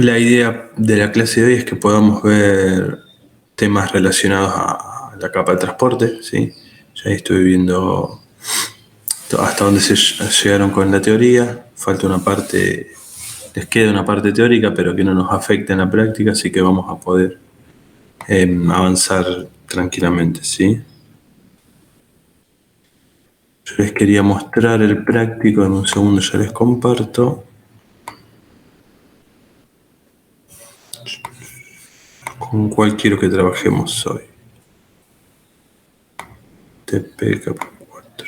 La idea de la clase de hoy es que podamos ver temas relacionados a la capa de transporte, ¿sí? Ya estoy viendo hasta dónde se llegaron con la teoría. Falta una parte, les queda una parte teórica, pero que no nos afecta en la práctica, así que vamos a poder avanzar tranquilamente, ¿sí? Yo les quería mostrar el práctico, en un segundo ya les comparto. ¿Con cuál quiero que trabajemos hoy? TP capa 4.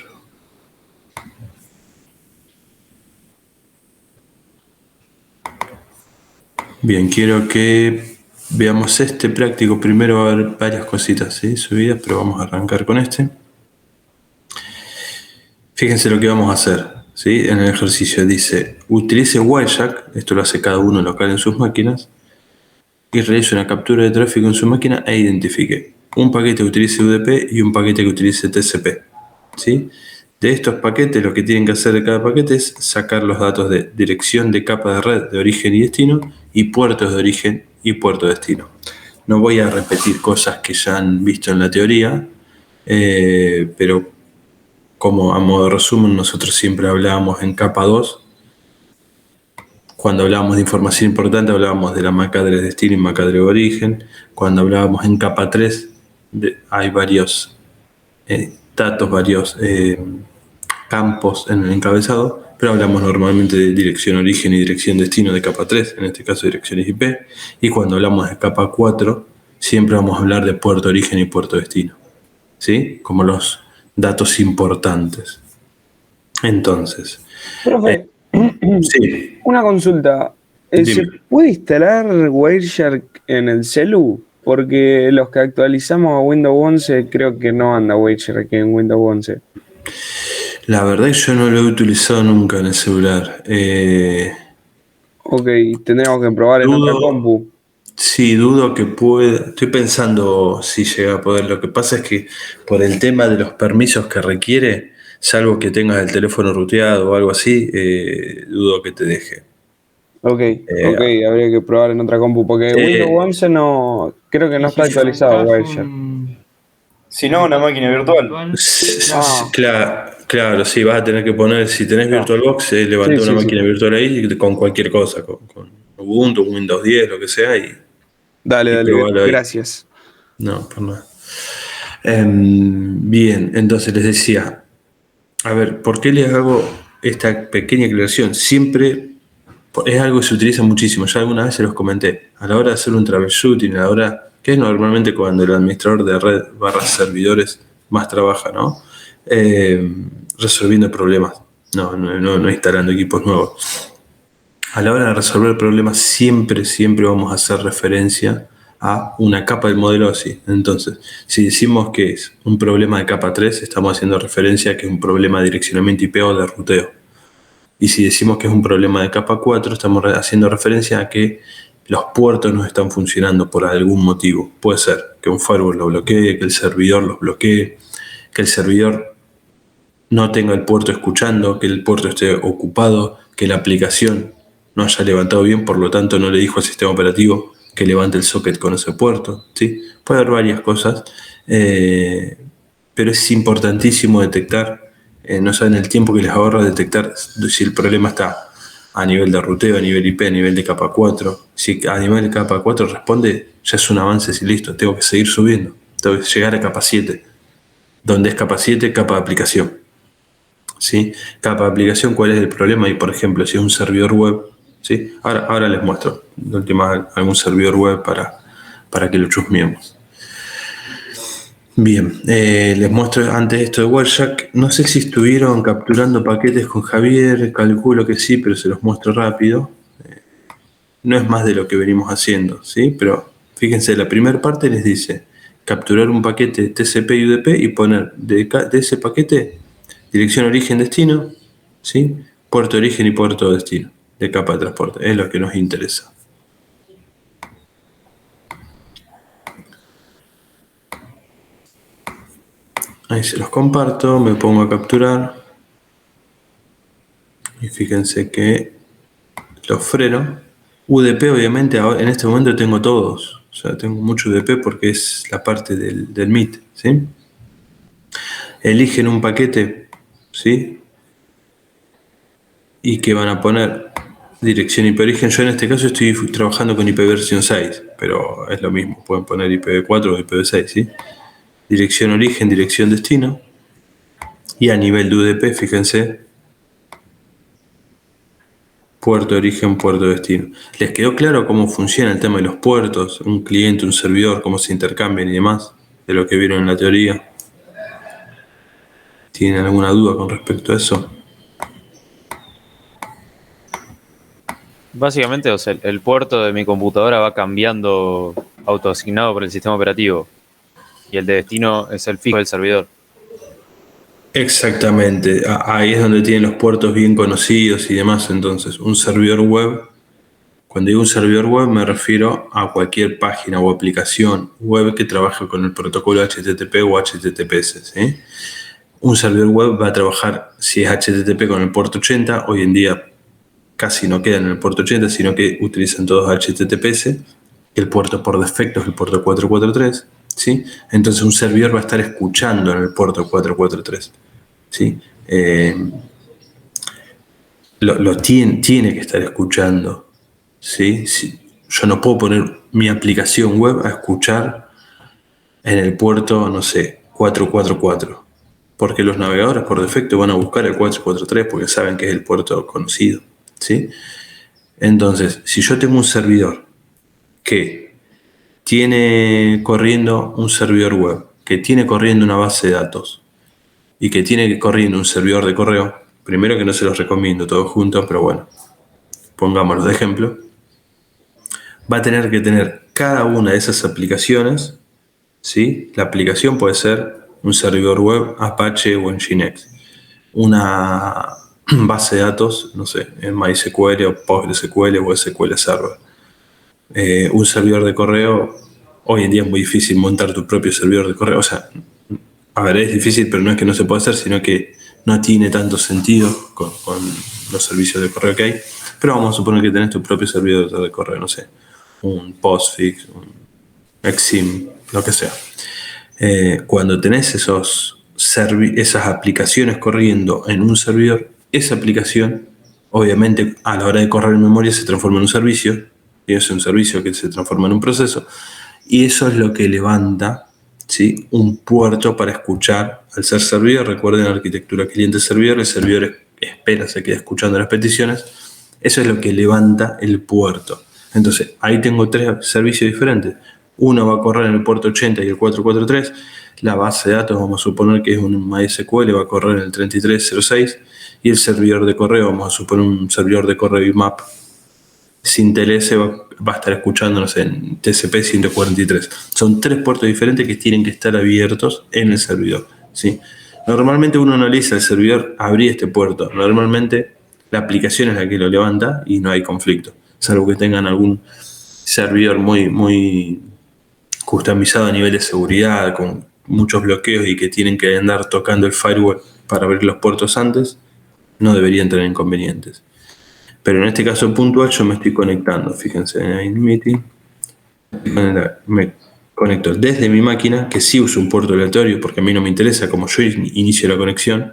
Bien, quiero que veamos este práctico. Primero va a haber varias cositas, ¿sí? Subidas, pero vamos a arrancar con este. Fíjense lo que vamos a hacer, ¿sí? En el ejercicio dice, utilice Wireshark, esto lo hace cada uno local en sus máquinas, y realice una captura de tráfico en su máquina e identifique un paquete que utilice UDP y un paquete que utilice TCP, ¿sí? De estos paquetes, lo que tienen que hacer de cada paquete es sacar los datos de dirección de capa de red de origen y destino y puertos de origen y puerto de destino. No voy a repetir cosas que ya han visto en la teoría, pero como a modo de resumen, nosotros siempre hablábamos en capa 2. Cuando hablábamos de información importante, hablábamos de la MAC-adresse de destino y MAC-adresse de origen. Cuando hablábamos en capa 3, hay varios datos, varios campos en el encabezado, pero hablamos normalmente de dirección origen y dirección destino de capa 3, en este caso direcciones IP. Y cuando hablamos de capa 4, siempre vamos a hablar de puerto origen y puerto destino, ¿sí? Como los datos importantes. Entonces, Profe, sí. una consulta. ¿Se puede instalar Wireshark en el celu? Porque los que actualizamos a Windows 11 creo que no anda Wireshark en Windows 11. La verdad es que yo no lo he utilizado nunca en el celular. Ok, tendríamos que probar en otra compu. Sí, dudo que pueda. Estoy pensando si llega a poder. Lo que pasa es que por el tema de los permisos que requiere, salvo que tengas el teléfono ruteado o algo así, dudo que te deje. Ok, habría que probar en otra compu, porque Windows 11 no, creo que no está actualizado Wireshark. Si no, una máquina virtual. Claro, sí, vas a tener que poner, si tenés VirtualBox, levantá una máquina virtual ahí con cualquier cosa, con Ubuntu, Windows 10, lo que sea, y Dale, gracias. No, por nada. Bien, entonces les decía, a ver, ¿por qué les hago esta pequeña aclaración? Siempre es algo que se utiliza muchísimo, ya alguna vez se los comenté, a la hora de hacer un troubleshooting, a la hora, que es normalmente cuando el administrador de red / servidores más trabaja, ¿no? Resolviendo problemas, no instalando equipos nuevos. A la hora de resolver problemas siempre vamos a hacer referencia a una capa del modelo así. Entonces, si decimos que es un problema de capa 3, estamos haciendo referencia a que es un problema de direccionamiento IP o de ruteo. Y si decimos que es un problema de capa 4, estamos haciendo referencia a que los puertos no están funcionando por algún motivo. Puede ser que un firewall lo bloquee, que el servidor los bloquee, que el servidor no tenga el puerto escuchando, que el puerto esté ocupado, que la aplicación no haya levantado bien, por lo tanto no le dijo al sistema operativo que levante el socket con ese puerto, ¿sí? Puede haber varias cosas, pero es importantísimo detectar, no saben el tiempo que les ahorra detectar si el problema está a nivel de ruteo, a nivel IP, a nivel de capa 4. Si a nivel de capa 4 responde, ya es un avance, si listo, tengo que seguir subiendo, tengo que llegar a capa 7, donde es capa 7, capa de aplicación. ¿Sí? Capa de aplicación, ¿cuál es el problema? Y por ejemplo, si es un servidor web, ¿sí? Ahora les muestro de última algún servidor web para que lo chusmeemos. Bien, les muestro antes esto de Wireshark. No sé si estuvieron capturando paquetes con Javier, calculo que sí, pero se los muestro rápido. No es más de lo que venimos haciendo, ¿sí? Pero fíjense, la primera parte les dice capturar un paquete TCP y UDP y poner de ese paquete dirección origen-destino, ¿sí? Puerto de origen y puerto de destino de capa de transporte. Es lo que nos interesa. Ahí se los comparto, me pongo a capturar. Y fíjense que los freno. UDP, obviamente, en este momento tengo todos. O sea, tengo mucho UDP porque es la parte del MIT, ¿sí? Eligen un paquete, ¿sí? Y que van a poner dirección IP origen. Yo en este caso estoy trabajando con IPv 6, pero es lo mismo. Pueden poner IPv4 o IPv6, ¿sí? Dirección origen, dirección destino. Y a nivel de UDP, fíjense, puerto de origen, puerto de destino. ¿Les quedó claro cómo funciona el tema de los puertos? Un cliente, un servidor, cómo se intercambian y demás, de lo que vieron en la teoría. ¿Tienen alguna duda con respecto a eso? Básicamente, o sea, el puerto de mi computadora va cambiando autoasignado por el sistema operativo. Y el de destino es el fijo del servidor. Exactamente, ahí es donde tienen los puertos bien conocidos y demás. Entonces, un servidor web, cuando digo un servidor web me refiero a cualquier página o aplicación web que trabaje con el protocolo HTTP o HTTPS, ¿sí? Un servidor web va a trabajar, si es HTTP, con el puerto 80. Hoy en día casi no quedan en el puerto 80, sino que utilizan todos HTTPS. El puerto por defecto es el puerto 443, ¿sí? Entonces un servidor va a estar escuchando en el puerto 443, ¿sí? Lo tiene que estar escuchando, ¿sí? Yo no puedo poner mi aplicación web a escuchar en el puerto, no sé, 444, porque los navegadores por defecto van a buscar el 443 porque saben que es el puerto conocido, ¿sí? Entonces, si yo tengo un servidor que tiene corriendo un servidor web, que tiene corriendo una base de datos y que tiene corriendo un servidor de correo, primero que no se los recomiendo todos juntos, pero bueno, pongámoslo de ejemplo, va a tener que tener cada una de esas aplicaciones, ¿sí? La aplicación puede ser un servidor web, Apache o Nginx, una base de datos, no sé, en MySQL o PostgreSQL o SQL Server. Un servidor de correo, hoy en día es muy difícil montar tu propio servidor de correo. O sea, a ver, es difícil, pero no es que no se pueda hacer, sino que no tiene tanto sentido con los servicios de correo que hay. Pero vamos a suponer que tenés tu propio servidor de correo, no sé, un Postfix, un Exim, lo que sea. Cuando tenés esas aplicaciones corriendo en un servidor, esa aplicación, obviamente, a la hora de correr en memoria se transforma en un servicio, y es un servicio que se transforma en un proceso, y eso es lo que levanta, ¿sí?, un puerto para escuchar al ser servidor. Recuerden la arquitectura cliente-servidor, el servidor espera, se queda escuchando las peticiones, eso es lo que levanta el puerto. Entonces, ahí tengo tres servicios diferentes. Uno va a correr en el puerto 80 y el 443. La base de datos, vamos a suponer que es un MySQL, va a correr en el 3306. Y el servidor de correo, vamos a suponer un servidor de correo IMAP sin TLS, va a estar escuchando, no sé, en TCP 143. Son tres puertos diferentes que tienen que estar abiertos en el servidor, ¿sí? Normalmente uno analiza el servidor, abrí este puerto. Normalmente la aplicación es la que lo levanta y no hay conflicto, salvo que tengan algún servidor muy customizado a nivel de seguridad, con muchos bloqueos y que tienen que andar tocando el firewall para abrir los puertos antes, no deberían tener inconvenientes. Pero en este caso puntual yo me estoy conectando, fíjense, en Meeting, me conecto desde mi máquina, que sí uso un puerto aleatorio porque a mí no me interesa, como yo inicio la conexión,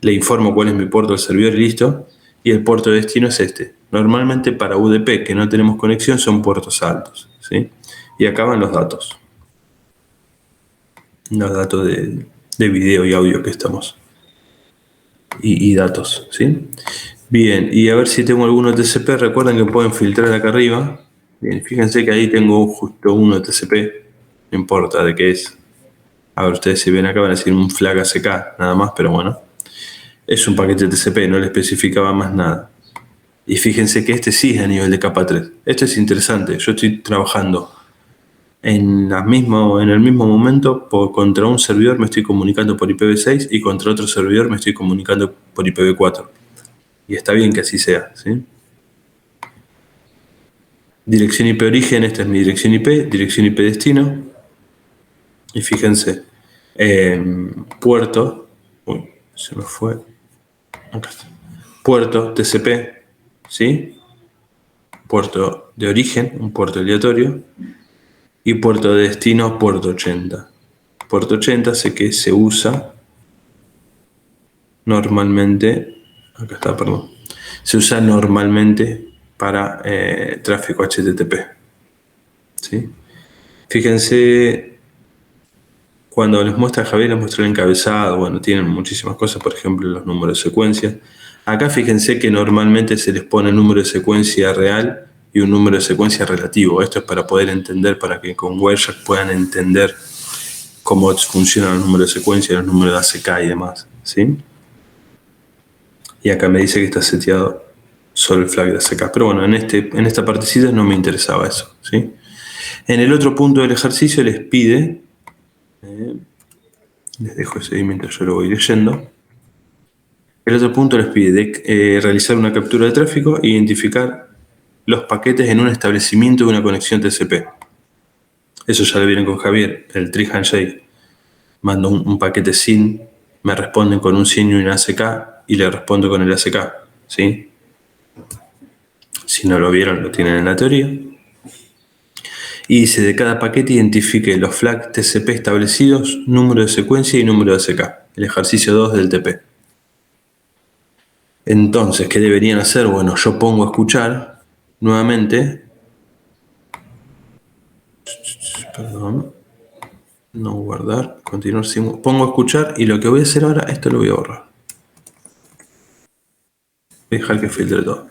le informo cuál es mi puerto del servidor y listo, y el puerto de destino es este. Normalmente para UDP, que no tenemos conexión, son puertos altos, ¿sí? Y acá van los datos. Los datos de video y audio que estamos. Y datos, ¿sí? Bien, y a ver si tengo alguno de TCP. Recuerden que pueden filtrar acá arriba. Bien, fíjense que ahí tengo justo uno de TCP. No importa de qué es. A ver, ustedes si ven acá van a decir un flag ACK, nada más, pero bueno. Es un paquete de TCP, no le especificaba más nada. Y fíjense que este sí es a nivel de capa 3. Esto es interesante. Yo estoy trabajando en el mismo momento contra un servidor me estoy comunicando por IPv6 y contra otro servidor me estoy comunicando por IPv4. Y está bien que así sea, ¿sí? Dirección IP origen, esta es mi dirección IP destino. Y fíjense, puerto, uy, se me fue. Acá está. Puerto TCP, ¿sí? puerto de origen, un puerto aleatorio, y puerto de destino, puerto 80. Puerto 80 sé que se usa normalmente, acá está, perdón, se usa normalmente para tráfico HTTP. ¿Sí? Fíjense, cuando les muestra Javier, les muestra el encabezado, bueno, tienen muchísimas cosas, por ejemplo, los números de secuencia. Acá fíjense que normalmente se les pone el número de secuencia real y un número de secuencia relativo. Esto es para poder entender, para que con Wireshark puedan entender cómo funcionan los números de secuencia, los números de ACK y demás, ¿sí? Y acá me dice que está seteado solo el flag de ACK. Pero bueno, en esta partecita no me interesaba eso, ¿sí? En el otro punto del ejercicio les pide, les dejo ese ahí mientras yo lo voy leyendo. El otro punto les pide realizar una captura de tráfico e identificar los paquetes en un establecimiento de una conexión TCP. Eso ya lo vieron con Javier, el tree handshake. Mando un paquete SYN, me responden con un SYN y un ACK y le respondo con el ACK, ¿sí? Si no lo vieron, lo tienen en la teoría. Y dice, de cada paquete identifique los flags TCP establecidos, número de secuencia y número de ACK. El ejercicio 2 del TP. Entonces, ¿qué deberían hacer? Bueno, yo pongo a escuchar nuevamente. Perdón. No guardar, continuar sin... Pongo a escuchar y lo que voy a hacer ahora, esto lo voy a borrar. Voy a dejar que filtre todo.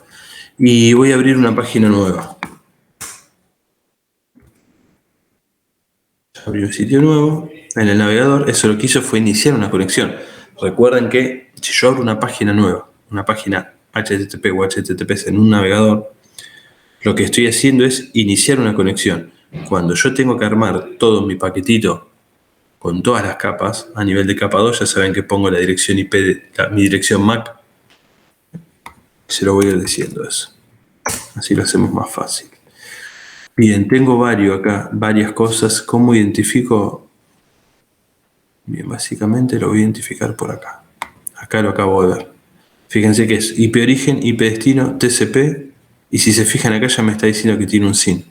Y voy a abrir una página nueva. Abrí un sitio nuevo en el navegador. Eso lo que hizo fue iniciar una conexión. Recuerden que si yo abro una página nueva, una página HTTP o HTTPS en un navegador, lo que estoy haciendo es iniciar una conexión. Cuando yo tengo que armar todo mi paquetito con todas las capas, a nivel de capa 2 ya saben que pongo la dirección IP, mi dirección MAC. Se lo voy a ir diciendo eso. Así lo hacemos más fácil. Bien, tengo varias cosas. ¿Cómo identifico? Bien, básicamente lo voy a identificar por acá. Acá lo acabo de ver. Fíjense que es IP origen, IP destino, TCP, y si se fijan acá ya me está diciendo que tiene un SYN.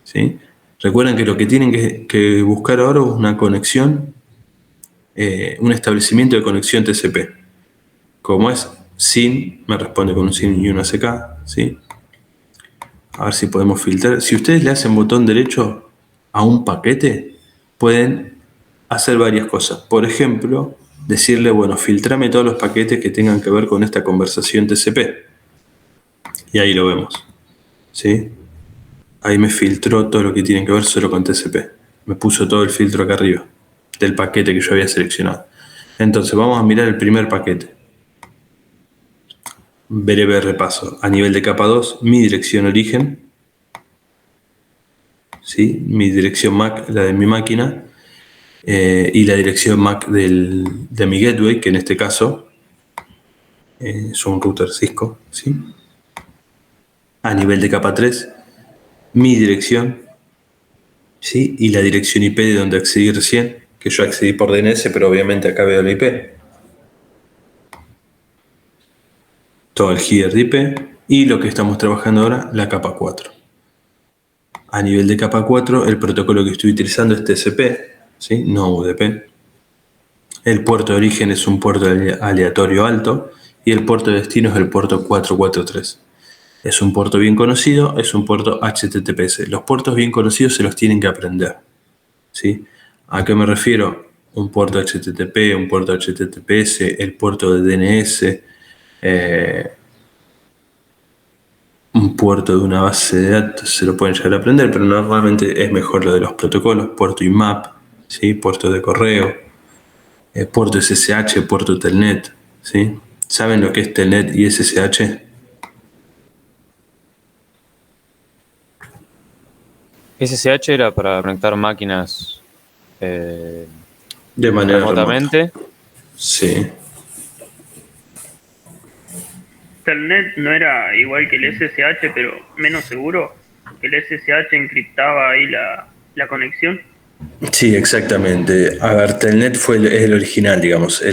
¿Sí? Recuerden que lo que tienen que buscar ahora es una conexión, un establecimiento de conexión TCP. Como es SYN, me responde con un SYN y un ACK, ¿sí? A ver si podemos filtrar. Si ustedes le hacen botón derecho a un paquete, pueden hacer varias cosas. Por ejemplo, decirle, bueno, filtrame todos los paquetes que tengan que ver con esta conversación TCP. Y ahí lo vemos, ¿sí? Ahí me filtró todo lo que tiene que ver solo con TCP. Me puso todo el filtro acá arriba del paquete que yo había seleccionado. Entonces vamos a mirar el primer paquete. Breve repaso. A nivel de capa 2, mi dirección origen, ¿sí? Mi dirección MAC, la de mi máquina, y la dirección MAC de mi gateway, que en este caso es un router Cisco, ¿sí? A nivel de capa 3, mi dirección, ¿sí? Y la dirección IP de donde accedí recién, que yo accedí por DNS, pero obviamente acá veo la IP. Todo el header de IP y lo que estamos trabajando ahora, la capa 4. A nivel de capa 4, el protocolo que estoy utilizando es TCP, ¿sí? No UDP. El puerto de origen es un puerto aleatorio alto y el puerto de destino es el puerto 443. Es un puerto bien conocido, es un puerto HTTPS. Los puertos bien conocidos se los tienen que aprender, ¿sí? ¿A qué me refiero? Un puerto HTTP, un puerto HTTPS, el puerto de DNS, un puerto de una base de datos, se lo pueden llegar a aprender, pero normalmente es mejor lo de los protocolos, puerto IMAP, ¿sí? Puerto de correo, puerto SSH, puerto Telnet, ¿sí? ¿Saben lo que es Telnet y SSH? SSH era para conectar máquinas De manera remotamente. remota. Sí. Telnet no era igual que el SSH, pero menos seguro. Que el SSH encriptaba ahí la conexión. Sí, exactamente. A ver, Telnet es el original, digamos,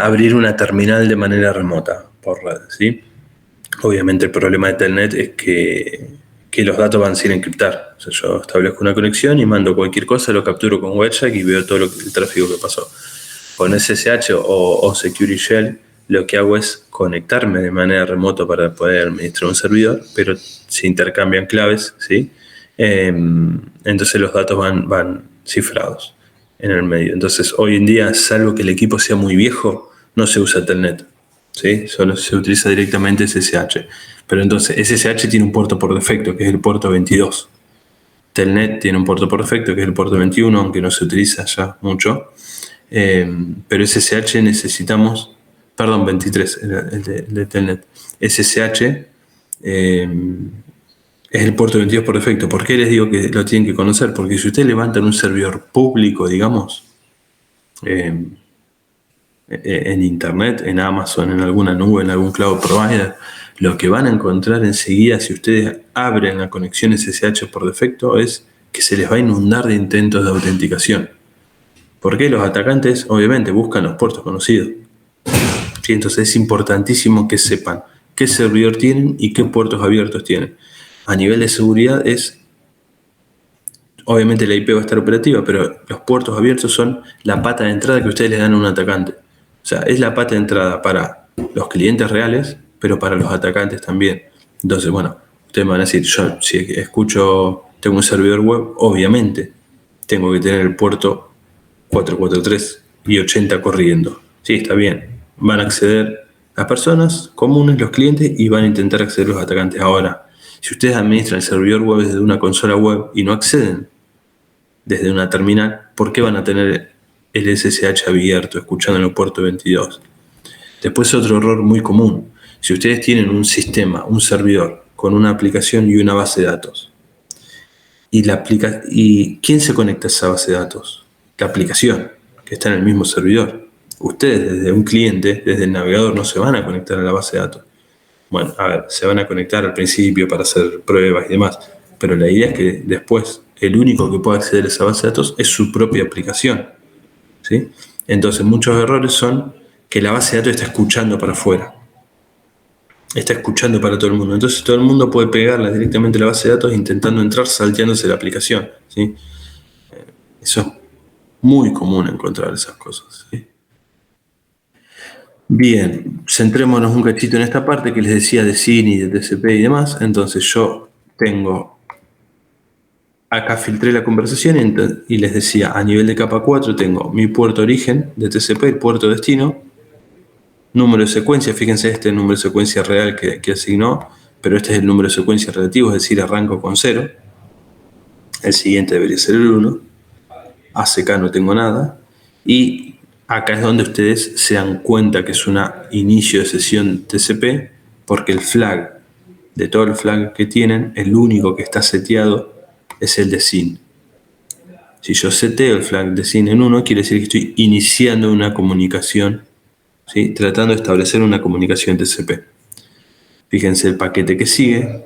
abrir una terminal de manera remota por red, ¿sí? Obviamente el problema de Telnet es que los datos van sin encriptar. O sea, yo establezco una conexión y mando cualquier cosa, lo capturo con Wireshark y veo todo el tráfico que pasó. Con SSH o Security Shell lo que hago es conectarme de manera remota para poder administrar un servidor, pero se intercambian claves, ¿sí? Entonces los datos van cifrados en el medio. Entonces hoy en día, salvo que el equipo sea muy viejo, no se usa Telnet, ¿sí? Solo se utiliza directamente SSH. Pero entonces SSH tiene un puerto por defecto, que es el puerto 22. Telnet tiene un puerto por defecto, que es el puerto 21, aunque no se utiliza ya mucho. Pero SSH necesitamos, perdón, 23, el de Telnet. SSH es el puerto 22 por defecto. ¿Por qué les digo que lo tienen que conocer? Porque si ustedes levantan un servidor público, digamos, en Internet, en Amazon, en alguna nube, en algún cloud provider, lo que van a encontrar enseguida si ustedes abren la conexión SSH por defecto es que se les va a inundar de intentos de autenticación. ¿Por qué? Los atacantes obviamente buscan los puertos conocidos. Sí, entonces es importantísimo que sepan qué servidor tienen y qué puertos abiertos tienen. A nivel de seguridad obviamente la IP va a estar operativa, pero los puertos abiertos son la pata de entrada que ustedes le dan a un atacante. O sea, es la pata de entrada para los clientes reales, pero para los atacantes también. Entonces, bueno, ustedes me van a decir, yo si tengo un servidor web, obviamente tengo que tener el puerto 443 y 80 corriendo. Sí, está bien. Van a acceder las personas comunes, los clientes, y van a intentar acceder los atacantes. Ahora, si ustedes administran el servidor web desde una consola web y no acceden desde una terminal, ¿por qué van a tener el SSH abierto escuchando en el puerto 22? Después otro error muy común. Si ustedes tienen un sistema, un servidor, con una aplicación y una base de datos, ¿y quién se conecta a esa base de datos? La aplicación, que está en el mismo servidor. Ustedes desde un cliente, desde el navegador, no se van a conectar a la base de datos. Bueno, a ver, se van a conectar al principio para hacer pruebas y demás, pero la idea es que después el único que pueda acceder a esa base de datos es su propia aplicación, ¿sí? Entonces muchos errores son que la base de datos está escuchando para afuera, está escuchando para todo el mundo. Entonces todo el mundo puede pegarla directamente a la base de datos intentando entrar, salteándose la aplicación, ¿sí? Eso es muy común encontrar esas cosas, ¿sí? Bien, centrémonos un cachito en esta parte que les decía de SYN y de TCP y demás. Entonces yo acá filtré la conversación y les decía, a nivel de capa 4 tengo mi puerto origen de TCP, el puerto destino, número de secuencia, fíjense este es el número de secuencia real que asignó, pero este es el número de secuencia relativo, es decir, arranco con 0. El siguiente debería ser el 1. ACK no tengo nada. Y acá es donde ustedes se dan cuenta que es una inicio de sesión TCP, porque el flag, de todos los flags que tienen, el único que está seteado es el de SYN. Si yo seteo el flag de SYN en 1, quiere decir que estoy iniciando una comunicación, ¿sí? Tratando de establecer una comunicación TCP. Fíjense el paquete que sigue.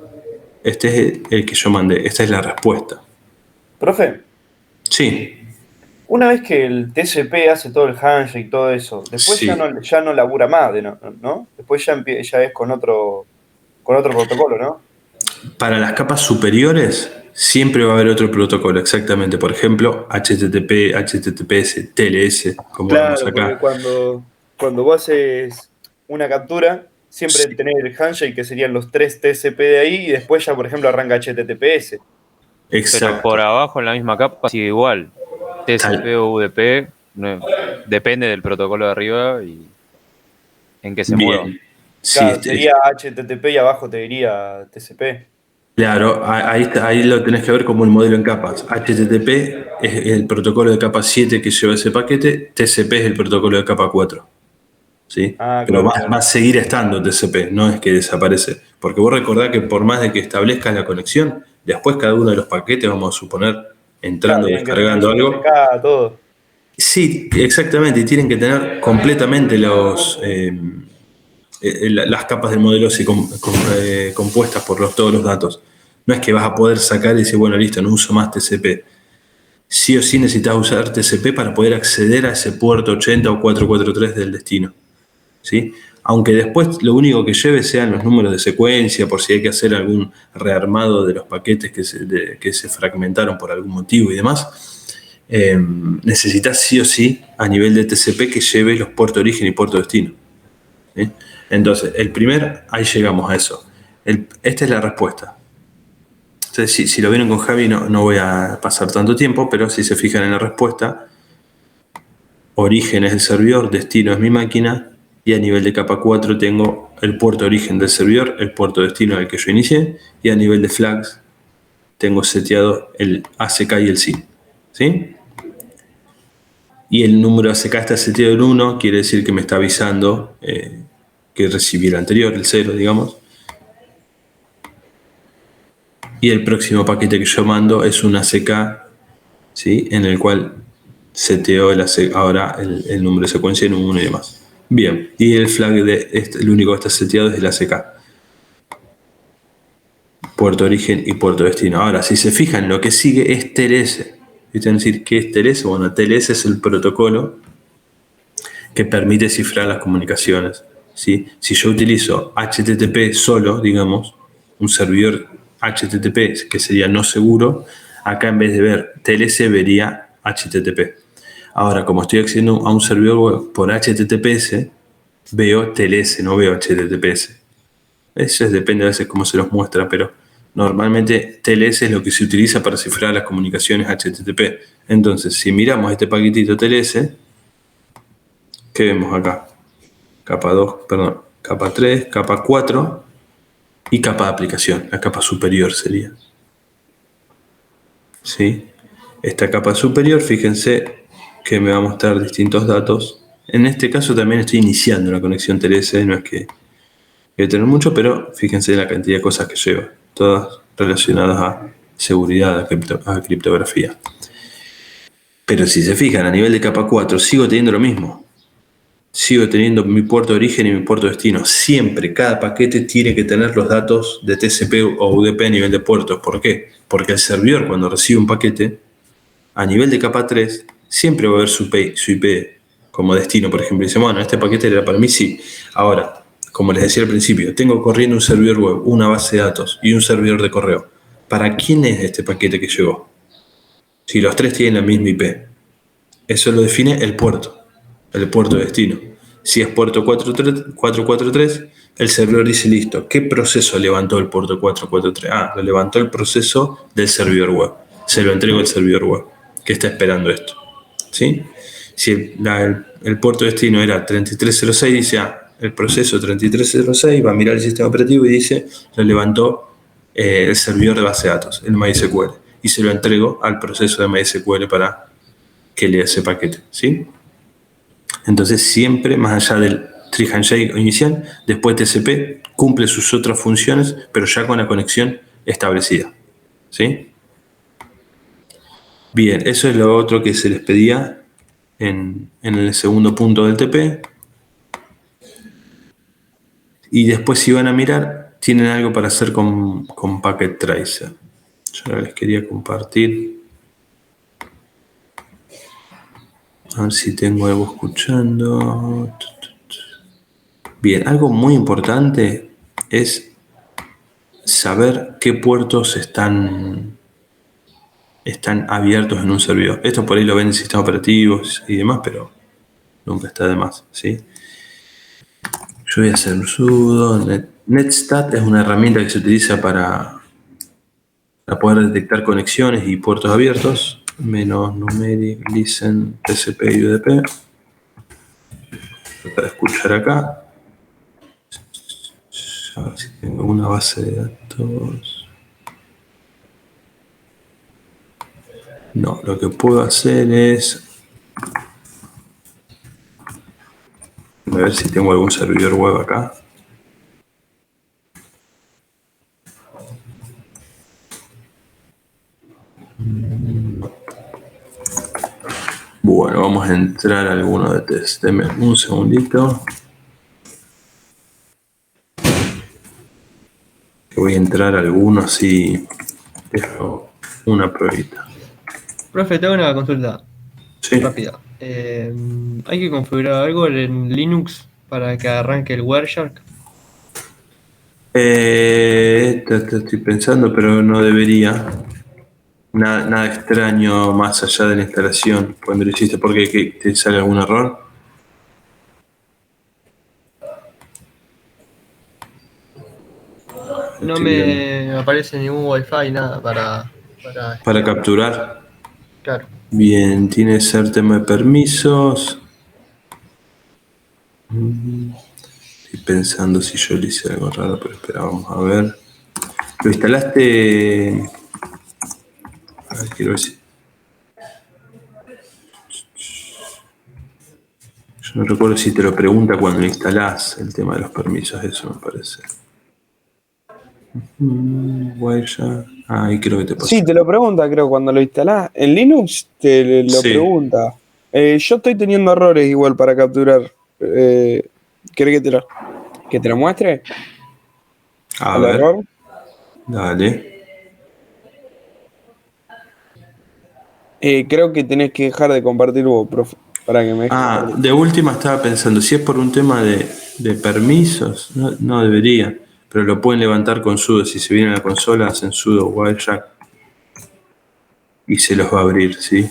Este es el que yo mandé. Esta es la respuesta. Profe. Sí. Una vez que el TCP hace todo el handshake y todo eso, después sí. ya no labura más, ¿no? Después ya es con otro protocolo, ¿no? Para las capas superiores siempre va a haber otro protocolo, exactamente. Por ejemplo, HTTP, HTTPS, TLS, como vemos acá. Porque cuando vos haces una captura, siempre tenés el handshake, que serían los 3 TCP de ahí, y después ya, por ejemplo, arranca HTTPS. Exacto. Pero por abajo, en la misma capa, sigue igual. TCP o UDP, depende del protocolo de arriba y en qué se mueva. Claro, sería HTTP y abajo te diría TCP. Claro, ahí lo tenés que ver como el modelo en capas. HTTP es el protocolo de capa 7 que lleva ese paquete, TCP es el protocolo de capa 4. ¿Sí? Pero va a seguir estando TCP, no es que desaparece. Porque vos recordás que por más de que establezcas la conexión, después cada uno de los paquetes, vamos a suponer, entrando y descargando algo. Todo. Sí, exactamente, y tienen que tener completamente las capas del modelo compuestas por todos los datos. No es que vas a poder sacar y decir, bueno, listo, no uso más TCP. Sí o sí necesitas usar TCP para poder acceder a ese puerto 80 o 443 del destino, ¿sí? Aunque después lo único que lleve sean los números de secuencia, por si hay que hacer algún rearmado de los paquetes que se fragmentaron por algún motivo y demás, necesitas sí o sí a nivel de TCP que lleve los puertos origen y puerto destino. ¿Sí? Entonces, ahí llegamos a eso. Esta es la respuesta. Entonces, si lo vieron con Javi, no voy a pasar tanto tiempo, pero si se fijan en la respuesta, origen es el servidor, destino es mi máquina, y a nivel de capa 4 tengo el puerto origen del servidor, el puerto destino al que yo inicié, y a nivel de flags tengo seteado el ACK y el SYN. ¿Sí? Y el número ACK está seteado en 1, quiere decir que me está avisando que recibí el anterior, el 0, digamos. Y el próximo paquete que yo mando es un ACK, ¿sí? En el cual seteo ahora el número de secuencia en un 1 y demás. Bien, y el flag el único que está seteado es el ACK. Puerto origen y puerto destino. Ahora, si se fijan, lo que sigue es TLS. ¿Viste decir qué es TLS? Bueno, TLS es el protocolo que permite cifrar las comunicaciones. ¿Sí? Si yo utilizo HTTP solo, digamos, un servidor HTTP que sería no seguro, acá en vez de ver TLS vería HTTP. Ahora, como estoy accediendo a un servidor web por HTTPS, veo TLS, no veo HTTPS. Eso depende a veces cómo se los muestra, pero normalmente TLS es lo que se utiliza para cifrar las comunicaciones HTTP. Entonces, si miramos este paquetito TLS, ¿qué vemos acá? Capa 2, perdón, capa 3, capa 4 y capa de aplicación, la capa superior sería. ¿Sí? Esta capa superior, fíjense que me va a mostrar distintos datos. En este caso también estoy iniciando la conexión TLS, no es que voy a tener mucho, pero fíjense la cantidad de cosas que lleva, todas relacionadas a seguridad, a criptografía. Pero si se fijan, a nivel de capa 4 sigo teniendo lo mismo. Sigo teniendo mi puerto de origen y mi puerto de destino. Siempre, cada paquete tiene que tener los datos de TCP o UDP a nivel de puertos. ¿Por qué? Porque el servidor, cuando recibe un paquete, a nivel de capa 3, siempre va a haber su IP como destino, por ejemplo. Dice, bueno, este paquete era para mí, sí. Ahora, como les decía al principio, tengo corriendo un servidor web, una base de datos y un servidor de correo. ¿Para quién es este paquete que llegó? Si los tres tienen la misma IP. Eso lo define el puerto de destino. Si es puerto 443, el servidor dice, listo, ¿qué proceso levantó el puerto 443? Lo levantó el proceso del servidor web. Se lo entrego al servidor web, que está esperando esto. ¿Sí? Si el puerto de destino era 3306, dice, el proceso 3306 va a mirar el sistema operativo y dice, lo levantó el servidor de base de datos, el MySQL, y se lo entrego al proceso de MySQL para que lea ese paquete. ¿Sí? Entonces siempre, más allá del tree handshake inicial, después TCP cumple sus otras funciones, pero ya con la conexión establecida. ¿Sí? Bien, eso es lo otro que se les pedía en el segundo punto del TP. Y después, si van a mirar, tienen algo para hacer con Packet Tracer. Yo ahora les quería compartir. A ver si tengo algo escuchando. Bien, algo muy importante es saber qué puertos están abiertos en un servidor. Esto por ahí lo ven en sistemas operativos y demás, pero nunca está de más, ¿sí? Yo voy a hacer un sudo. Netstat es una herramienta que se utiliza para poder detectar conexiones y puertos abiertos. Menos numeric, listen, TCP y UDP. Tratar de escuchar acá. A ver si tengo una base de datos. No, lo que puedo hacer es a ver si tengo algún servidor web acá. Bueno, vamos a entrar a alguno de test. Deme un segundito. Voy a entrar a alguno así. Dejo una pruebita. Profe, te hago una consulta Sí. rápida. ¿Hay que configurar algo en Linux para que arranque el Wireshark. Estoy pensando, pero no debería. Nada extraño más allá de la instalación cuando lo hiciste, porque te sale algún error. No me aparece ningún Wi-Fi, nada Para capturar. Claro. Bien, tiene que ser tema de permisos. Estoy pensando si yo le hice algo raro, pero espera, vamos a ver. Lo instalaste. A ver, quiero ver si. Yo no recuerdo si te lo pregunta cuando lo instalás, el tema de los permisos, eso me parece. Wireshark. Ahí creo que te pasó. Sí, te lo pregunta, creo, cuando lo instalás. En Linux te lo Sí. pregunta. Yo estoy teniendo errores igual para capturar. ¿Querés que te lo muestre? A ¿El ver, error? dale. Creo que tenés que dejar de compartir vos, profe, para que me dejes compartir. De última estaba pensando, si es por un tema de permisos, no debería, pero lo pueden levantar con sudo. Si se viene a la consola, hacen sudo Wireshark y se los va a abrir, ¿sí?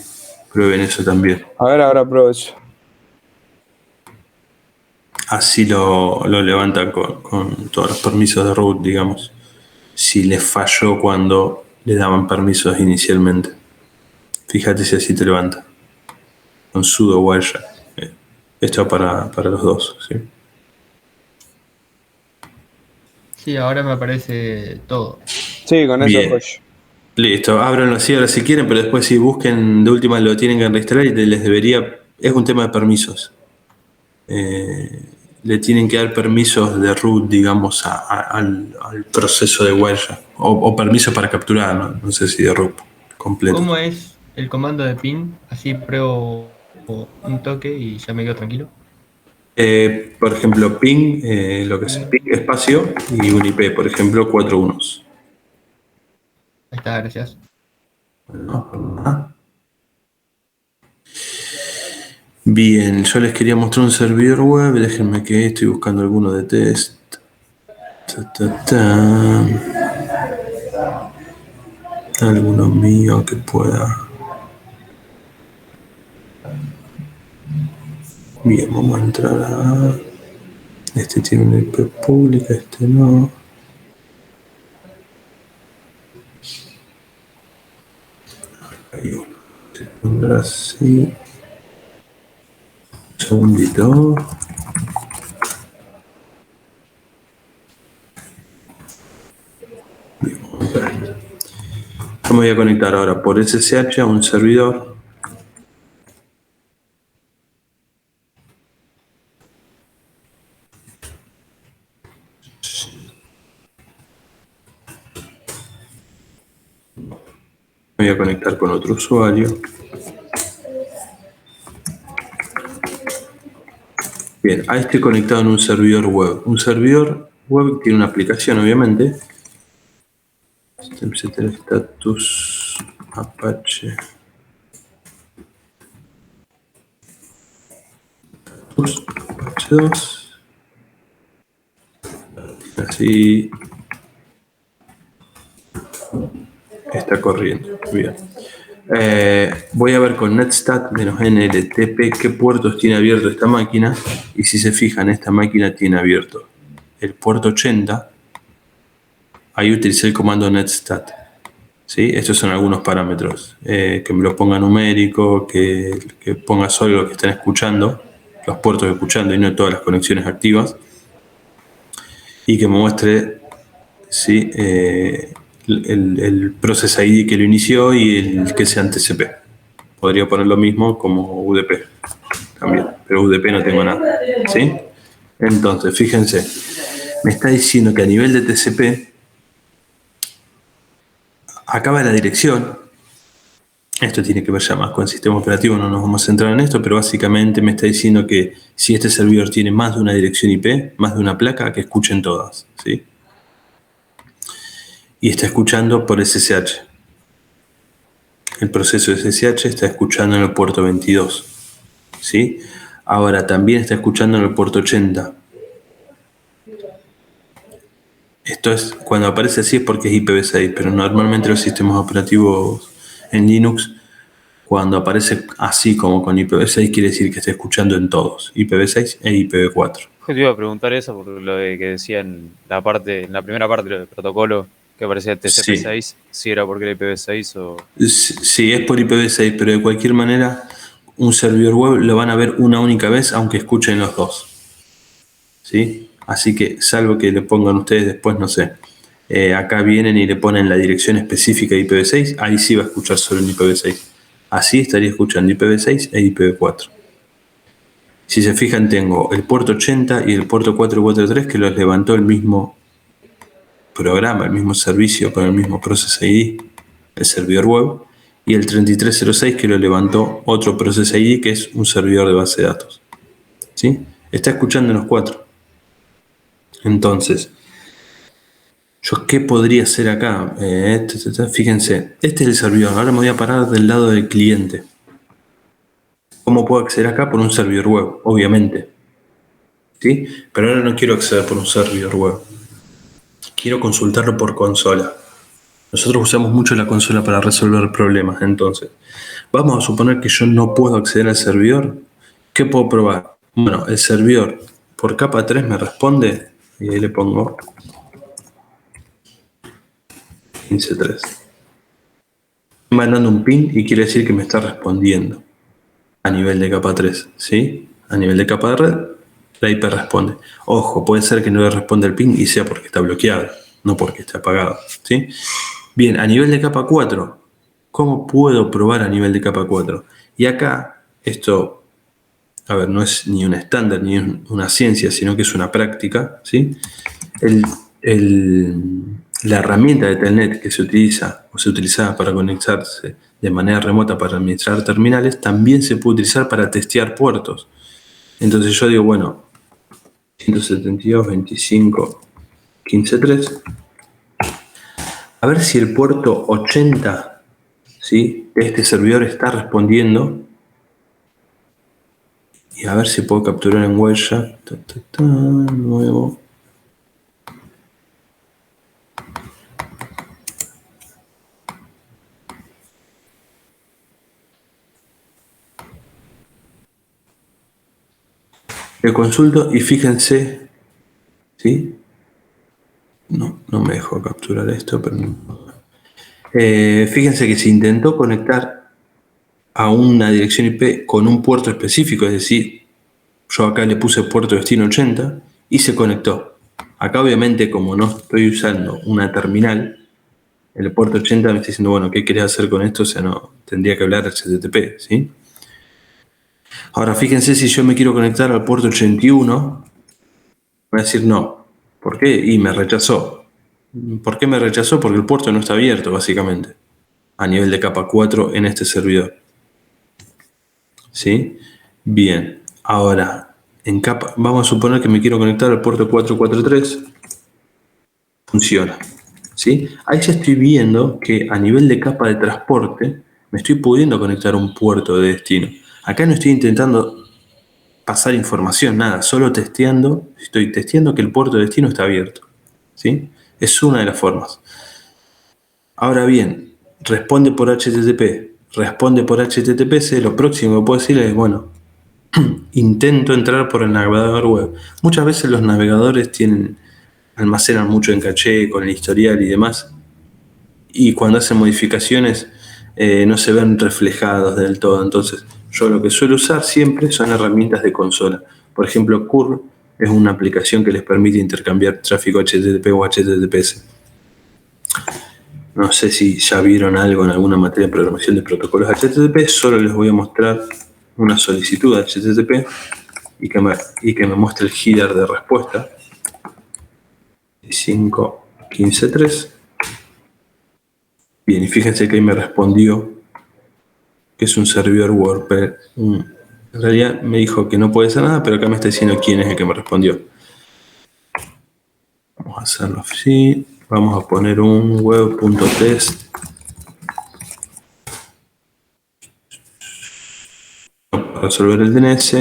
Prueben eso también. A ver, ahora pruebo eso. Así lo levantan con todos los permisos de root, digamos. Si les falló cuando le daban permisos inicialmente. Fíjate si así te levanta. Con sudo Wireshark. Esto para los dos, ¿sí? Sí, ahora me aparece todo. Sí, con eso Bien. joyo. Listo, ábranlo así ahora si quieren, pero después si busquen de última lo tienen que reinstalar y les debería. Es un tema de permisos. Le tienen que dar permisos de root, digamos, al proceso de Wireshark. O permisos para capturar, no sé si de root completo. ¿Cómo es el comando de ping? Así pruebo un toque y ya me quedo tranquilo. Por ejemplo, ping, lo que es ping espacio y un IP, por ejemplo, 4 unos. Ahí está, gracias. Bien, yo les quería mostrar un servidor web, déjenme que estoy buscando alguno de test. Alguno mío que pueda. Bien, vamos a entrar a. Este tiene una IP pública, este no. Hay uno. Se pondrá así. Un segundito. Bien, vamos a ver. Yo me voy a conectar ahora por SSH a un servidor. Me voy a conectar con otro usuario. Bien, ahí estoy conectado en un servidor web. Un servidor web tiene una aplicación, obviamente. System status Apache. Apache 2. Así está corriendo. Bien. Voy a ver con netstat -nltp qué puertos tiene abierto esta máquina, y si se fijan, esta máquina tiene abierto el puerto 80. Ahí utilicé el comando netstat, ¿sí? Estos son algunos parámetros, que me lo ponga numérico, que ponga solo lo que están escuchando, los puertos escuchando y no todas las conexiones activas, y que me muestre, ¿sí? El process ID que lo inició y el que sea TCP. Podría poner lo mismo como UDP también, pero UDP no tengo nada, ¿sí? Entonces, fíjense, me está diciendo que a nivel de TCP acaba la dirección. Esto tiene que ver ya más con el sistema operativo, no nos vamos a centrar en esto, pero básicamente me está diciendo que si este servidor tiene más de una dirección IP, más de una placa, que escuchen todas, ¿sí? Y está escuchando por SSH. El proceso de SSH está escuchando en el puerto 22, ¿sí? Ahora también está escuchando en el puerto 80. Esto es, cuando aparece así es porque es IPv6, pero normalmente los sistemas operativos en Linux, cuando aparece así como con IPv6, quiere decir que está escuchando en todos, IPv6 e IPv4. Yo te iba a preguntar eso por lo de que decía en la primera parte del protocolo que aparecía TCP6, si era porque era IPv6 o... Sí, es por IPv6, pero de cualquier manera un servidor web lo van a ver una única vez aunque escuchen los dos. ¿Sí? Así que, salvo que le pongan ustedes después, no sé, acá vienen y le ponen la dirección específica de IPv6, ahí sí va a escuchar solo en IPv6. Así estaría escuchando IPv6 e IPv4. Si se fijan, tengo el puerto 80 y el puerto 443 que los levantó el mismo programa, el mismo servicio con el mismo Process ID, el servidor web, y el 3306 que lo levantó otro Process ID que es un servidor de base de datos. ¿Sí? Está escuchando en los cuatro. Entonces, ¿yo qué podría hacer acá? Fíjense, este es el servidor. Ahora me voy a parar del lado del cliente. ¿Cómo puedo acceder acá? Por un servidor web, obviamente. ¿Sí? Pero ahora no quiero acceder por un servidor web. Quiero consultarlo por consola. Nosotros usamos mucho la consola para resolver problemas. Entonces, vamos a suponer que yo no puedo acceder al servidor. ¿Qué puedo probar? Bueno, el servidor por capa 3 me responde y ahí le pongo 15.3. Mandando un ping y quiere decir que me está respondiendo a nivel de capa 3, ¿sí? A nivel de capa de red, la IP responde. Ojo, puede ser que no le responda el ping y sea porque está bloqueado, no porque está apagado, ¿sí? Bien, a nivel de capa 4, ¿cómo puedo probar a nivel de capa 4? Y acá, esto, a ver, no es ni un estándar ni una ciencia, sino que es una práctica, ¿sí? La herramienta de Telnet que se utiliza o se utilizaba para conectarse de manera remota para administrar terminales, también se puede utilizar para testear puertos. Entonces yo digo, bueno, 172.25.15.3, a ver si el puerto 80, ¿sí?, de este servidor está respondiendo, y a ver si puedo capturar en Wireshark. Nuevo. Le consulto y fíjense, ¿sí? No me dejó capturar esto, pero no. Fíjense que se intentó conectar a una dirección IP con un puerto específico, es decir, yo acá le puse puerto destino 80 y se conectó. Acá obviamente, como no estoy usando una terminal, el puerto 80 me está diciendo, bueno, ¿qué querés hacer con esto? O sea, no, tendría que hablar HTTP, ¿sí? Ahora fíjense, si yo me quiero conectar al puerto 81, voy a decir no. ¿Por qué? Y me rechazó. ¿Por qué me rechazó? Porque el puerto no está abierto, básicamente, a nivel de capa 4 en este servidor. ¿Sí? Bien. Ahora, en capa, vamos a suponer que me quiero conectar al puerto 443. Funciona. ¿Sí? Ahí ya estoy viendo que a nivel de capa de transporte me estoy pudiendo conectar a un puerto de destino. Acá no estoy intentando pasar información, nada, solo estoy testeando que el puerto de destino está abierto, ¿sí? Es una de las formas. Ahora bien, responde por HTTP, lo próximo que puedo decirle es, bueno, intento entrar por el navegador web. Muchas veces los navegadores almacenan mucho en caché con el historial y demás, y cuando hacen modificaciones no se ven reflejados del todo. Entonces, yo lo que suelo usar siempre son herramientas de consola. Por ejemplo, Curl es una aplicación que les permite intercambiar tráfico HTTP o HTTPS. No sé si ya vieron algo en alguna materia de programación de protocolos HTTP, solo les voy a mostrar una solicitud de HTTP y que me muestre el header de respuesta. 15.15.3. Bien, y fíjense que ahí me respondió que es un servidor WordPress. En realidad me dijo que no puede hacer nada, pero acá me está diciendo quién es el que me respondió. Vamos a hacerlo así. Vamos a poner un web.test. Para resolver el DNS.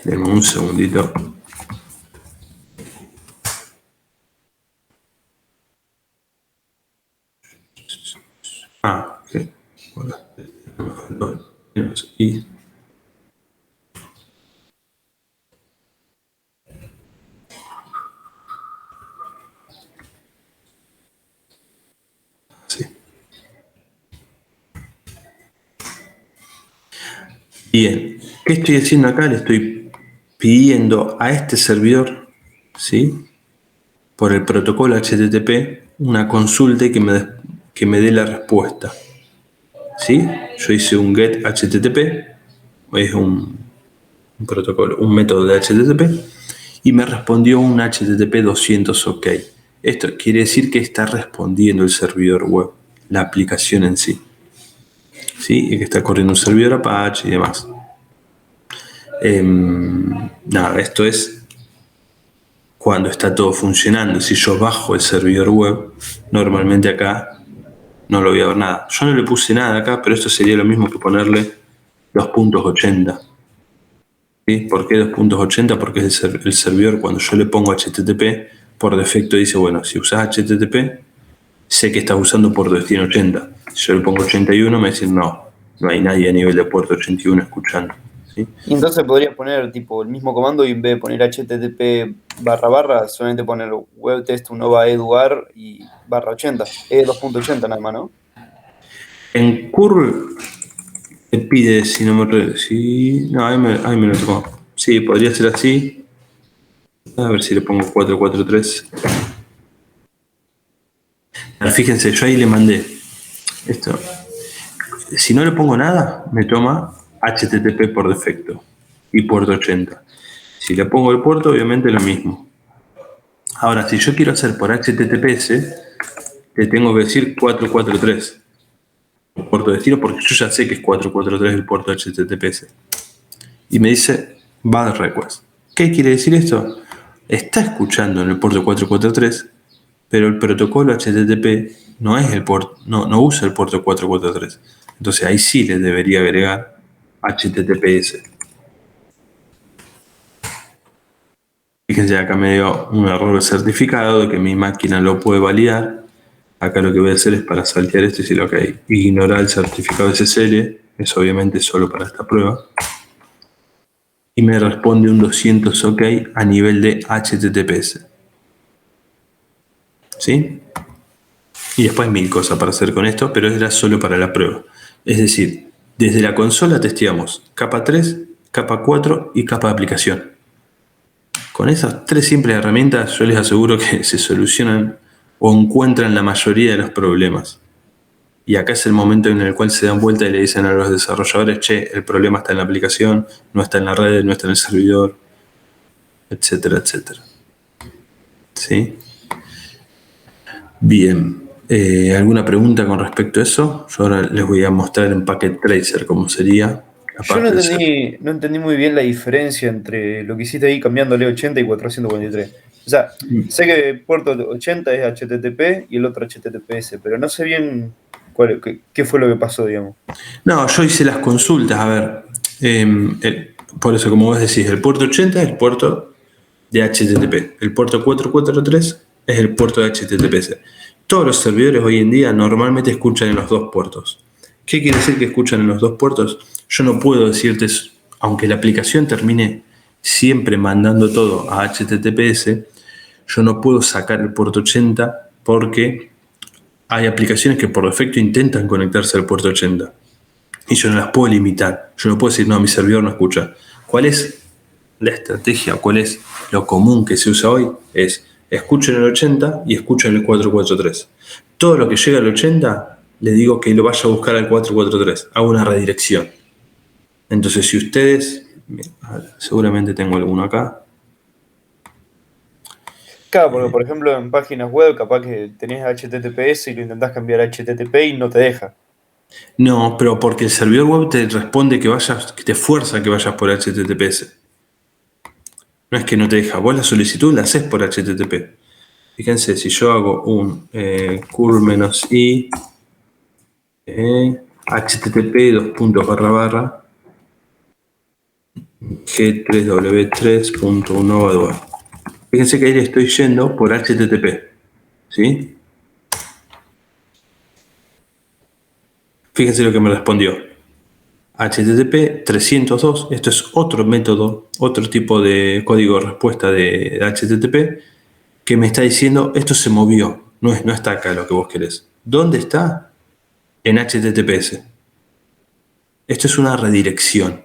Denme un segundito. Ok. Y sí. Bien, ¿qué estoy haciendo acá? Le estoy pidiendo a este servidor, ¿sí?, por el protocolo HTTP, una consulta y que me dé la respuesta. ¿Sí? Yo hice un get HTTP, es un protocolo, un método de HTTP, y me respondió un HTTP 200 OK. Esto quiere decir que está respondiendo el servidor web, la aplicación en sí. ¿Sí? Y que está corriendo un servidor Apache y demás. Nada, esto es cuando está todo funcionando. Si yo bajo el servidor web, normalmente acá no lo voy a ver nada. Yo no le puse nada acá, pero esto sería lo mismo que ponerle 2.80. ¿Sí? ¿Por qué 2.80? Porque es el servidor, cuando yo le pongo HTTP, por defecto dice, bueno, si usas HTTP, sé que estás usando puerto destino 80. Si yo le pongo 81, me dicen, no hay nadie a nivel de puerto 81 escuchando. ¿Sí? Y entonces podrías poner tipo el mismo comando y en vez de poner http / solamente poner webtest unova eduar y /80, 2.80 nada más, ¿no? En curl te pide, si no me... Si, no, ahí me lo tocó. Sí, podría ser así. A ver si le pongo 443. Fíjense, yo ahí le mandé esto. Si no le pongo nada, me toma HTTP por defecto y puerto 80. Si le pongo el puerto, obviamente lo mismo. Ahora, si yo quiero hacer por HTTPS, le tengo que decir 443. Puerto destino, porque yo ya sé que es 443 el puerto HTTPS. Y me dice bad request. ¿Qué quiere decir esto? Está escuchando en el puerto 443, pero el protocolo HTTP no es el puerto, no usa el puerto 443. Entonces ahí sí le debería agregar HTTPS. Fíjense, acá me dio un error de certificado de que mi máquina lo puede validar. Acá lo que voy a hacer es, para saltear esto, y decir, ok, ignorar el certificado SSL, es obviamente solo para esta prueba. Y me responde un 200 OK a nivel de HTTPS. ¿Sí? Y después 1000 cosas para hacer con esto, pero era solo para la prueba. Es decir, desde la consola testeamos capa 3, capa 4 y capa de aplicación. Con esas 3 simples herramientas yo les aseguro que se solucionan o encuentran la mayoría de los problemas. Y acá es el momento en el cual se dan vuelta y le dicen a los desarrolladores, che, el problema está en la aplicación, no está en la red, no está en el servidor, etcétera, etcétera. ¿Sí? Bien. ¿Alguna pregunta con respecto a eso? Yo ahora les voy a mostrar en Packet Tracer cómo sería. Yo no entendí muy bien la diferencia entre lo que hiciste ahí cambiándole 80 y 443. O sea, sé que el puerto 80 es HTTP y el otro HTTPS, pero no sé bien qué fue lo que pasó, digamos. No, yo hice las consultas, a ver. Por eso, como vos decís, el puerto 80 es el puerto de HTTP. El puerto 443 es el puerto de HTTPS. Todos los servidores hoy en día normalmente escuchan en los dos puertos. ¿Qué quiere decir que escuchan en los dos puertos? Yo no puedo decirte, aunque la aplicación termine siempre mandando todo a HTTPS, yo no puedo sacar el puerto 80 porque hay aplicaciones que por defecto intentan conectarse al puerto 80 y yo no las puedo limitar. Yo no puedo decir, no, mi servidor no escucha. ¿Cuál es la estrategia? ¿Cuál es lo común que se usa hoy? Es escuchen el 80 y escuchen el 443. Todo lo que llega al 80, le digo que lo vaya a buscar al 443. Hago una redirección. Entonces, si ustedes... Seguramente tengo alguno acá. Claro, porque por ejemplo en páginas web capaz que tenés HTTPS y lo intentás cambiar a HTTP y no te deja. No, pero porque el servidor web te responde que vayas, que te fuerza que vayas por HTTPS. No es que no te deja, vos la solicitud la haces por HTTP. Fíjense, si yo hago un curl-i http:// G3W3.1 Fíjense que ahí le estoy yendo por HTTP, ¿sí? Fíjense lo que me respondió. HTTP 302, esto es otro método, otro tipo de código de respuesta de HTTP, que me está diciendo, esto se movió, no está acá lo que vos querés. ¿Dónde está? En HTTPS. Esto es una redirección.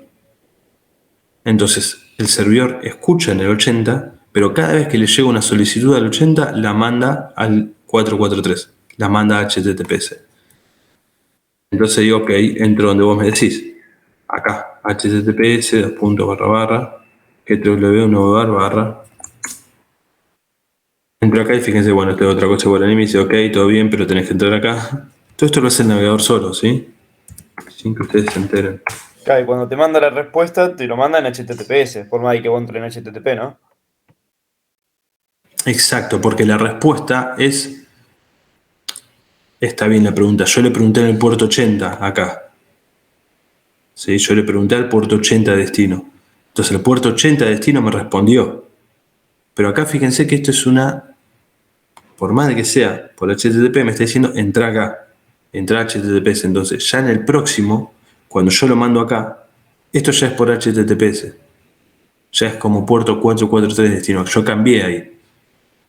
Entonces, el servidor escucha en el 80, pero cada vez que le llega una solicitud al 80, la manda al 443, la manda a HTTPS. Entonces digo, ok, entro donde vos me decís. Acá, https, //, entro acá y fíjense, bueno, tengo otra cosa por ahí, me dice, ok, todo bien, pero tenés que entrar acá. Todo esto lo hace el navegador solo, ¿sí? Sin que ustedes se enteren. Claro, y cuando te manda la respuesta, te lo manda en HTTPS, por más de que vos entres en HTTP, ¿no? Exacto, porque la respuesta es... Está bien la pregunta. Yo le pregunté en el puerto 80 acá. ¿Sí? Yo le pregunté al puerto 80 de destino. Entonces el puerto 80 de destino me respondió. Pero acá fíjense que esto es una... Por más de que sea por HTTP, me está diciendo entra acá. Entra a HTTPS. Entonces ya en el próximo, cuando yo lo mando acá, esto ya es por HTTPS. Ya es como puerto 443 de destino. Yo cambié ahí.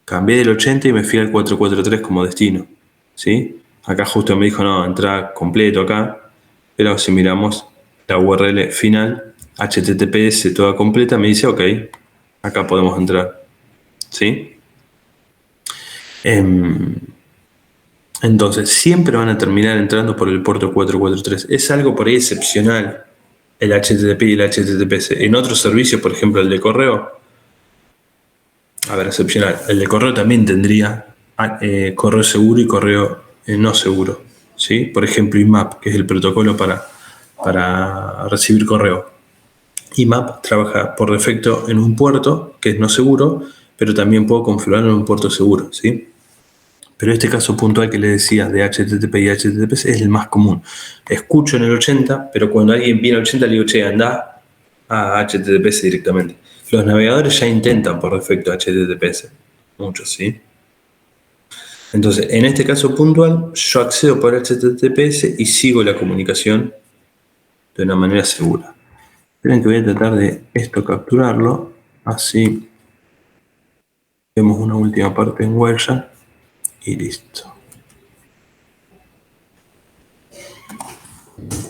Cambié del 80 y me fui al 443 como destino. ¿Sí? Acá justo me dijo, no, entra completo acá. Pero si miramos la URL final, HTTPS toda completa, me dice, ok, acá podemos entrar. ¿Sí? Entonces, siempre van a terminar entrando por el puerto 443. Es algo por ahí excepcional, el HTTP y el HTTPS. En otros servicios, por ejemplo, el de correo, a ver, excepcional. El de correo también tendría correo seguro y correo no seguro. ¿Sí? Por ejemplo, IMAP, que es el protocolo para recibir correo. IMAP trabaja por defecto en un puerto que es no seguro, pero también puedo configurarlo en un puerto seguro, ¿sí? Pero este caso puntual que le decía de HTTP y HTTPS es el más común. Escucho en el 80, pero cuando alguien viene al 80 le digo, che, anda a HTTPS directamente. Los navegadores ya intentan por defecto HTTPS, muchos, ¿sí? Entonces, en este caso puntual, yo accedo por HTTPS y sigo la comunicación de una manera segura. Esperen que voy a tratar de esto capturarlo, así vemos una última parte en Wireshark y listo.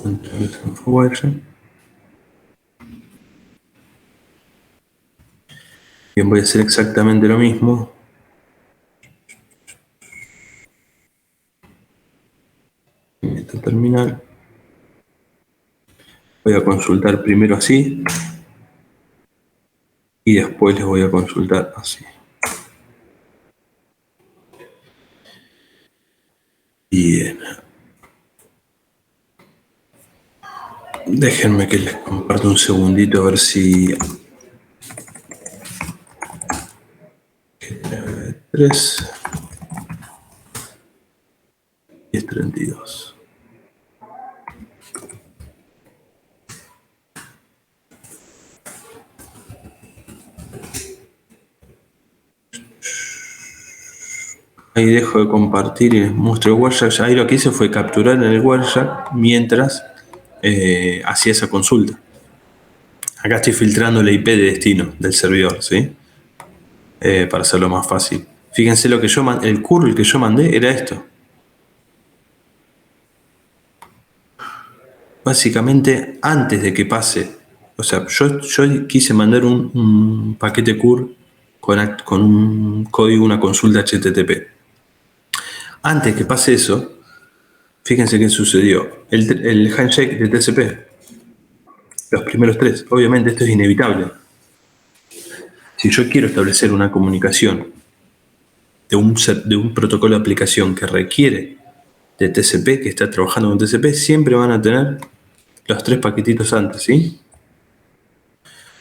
Entonces, Wireshark. Bien, voy a hacer exactamente lo mismo. En esta terminal. Voy a consultar primero así. Y después les voy a consultar así. Bien. Déjenme que les comparto un segundito a ver si... 3 1032. Ahí dejo de compartir y les muestro el Wireshark. Ahí lo que hice fue capturar en el Wireshark mientras hacía esa consulta. Acá estoy filtrando la IP de destino del servidor, ¿sí? Para hacerlo más fácil. Fíjense lo que yo mandé, el curl que yo mandé era esto. Básicamente antes de que pase, o sea, yo quise mandar un paquete curl con un código, una consulta HTTP. Antes que pase eso, fíjense qué sucedió. El handshake de TCP, los primeros 3, obviamente esto es inevitable. Si yo quiero establecer una comunicación de un protocolo de aplicación que requiere de TCP, que está trabajando con TCP, siempre van a tener los 3 paquetitos antes, ¿sí?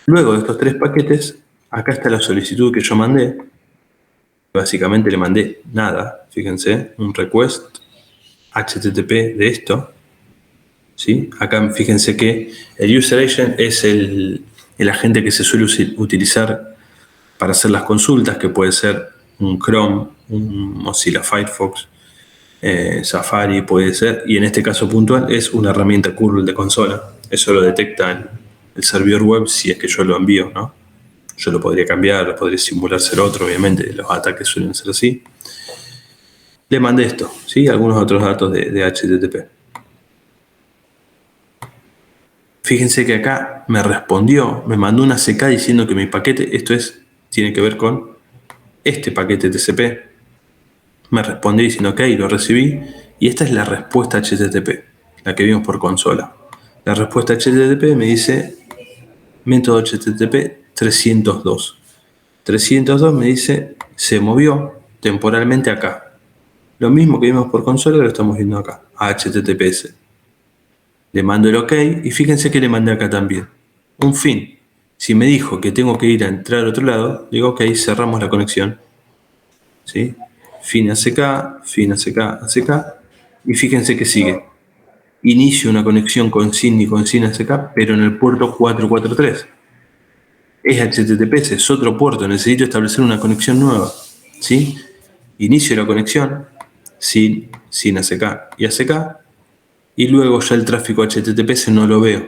Luego de estos 3 paquetes, acá está la solicitud que yo mandé. Básicamente le mandé nada, fíjense, un request HTTP de esto, ¿sí? Acá fíjense que el user agent es el el agente que se suele utilizar para hacer las consultas, que puede ser un Chrome, un Mozilla Firefox, Safari puede ser, y en este caso puntual es una herramienta curl de consola. Eso lo detecta el servidor web si es que yo lo envío, ¿no? Yo lo podría cambiar, lo podría simular ser otro, obviamente, los ataques suelen ser así. Le mandé esto, ¿sí? Algunos otros datos de HTTP. Fíjense que acá me respondió, me mandó una CK diciendo que mi paquete, tiene que ver con este paquete TCP. Me respondió diciendo ok, lo recibí, y esta es la respuesta HTTP, la que vimos por consola. La respuesta HTTP me dice método HTTP 302. 302 me dice se movió temporalmente acá. Lo mismo que vimos por consola lo estamos viendo acá, a HTTPS. Le mando el ok y fíjense que le mandé acá también un fin. Si me dijo que tengo que ir a entrar al otro lado, digo ok, cerramos la conexión. ¿Sí? Fin ACK, fin ACK, ACK, y fíjense que sigue. Inicio una conexión con SYN y con SYN ACK, pero en el puerto 443. Es HTTPS, es otro puerto, necesito establecer una conexión nueva. ¿Sí? Inicio la conexión, SYN ACK y ACK, y luego ya el tráfico HTTPS no lo veo.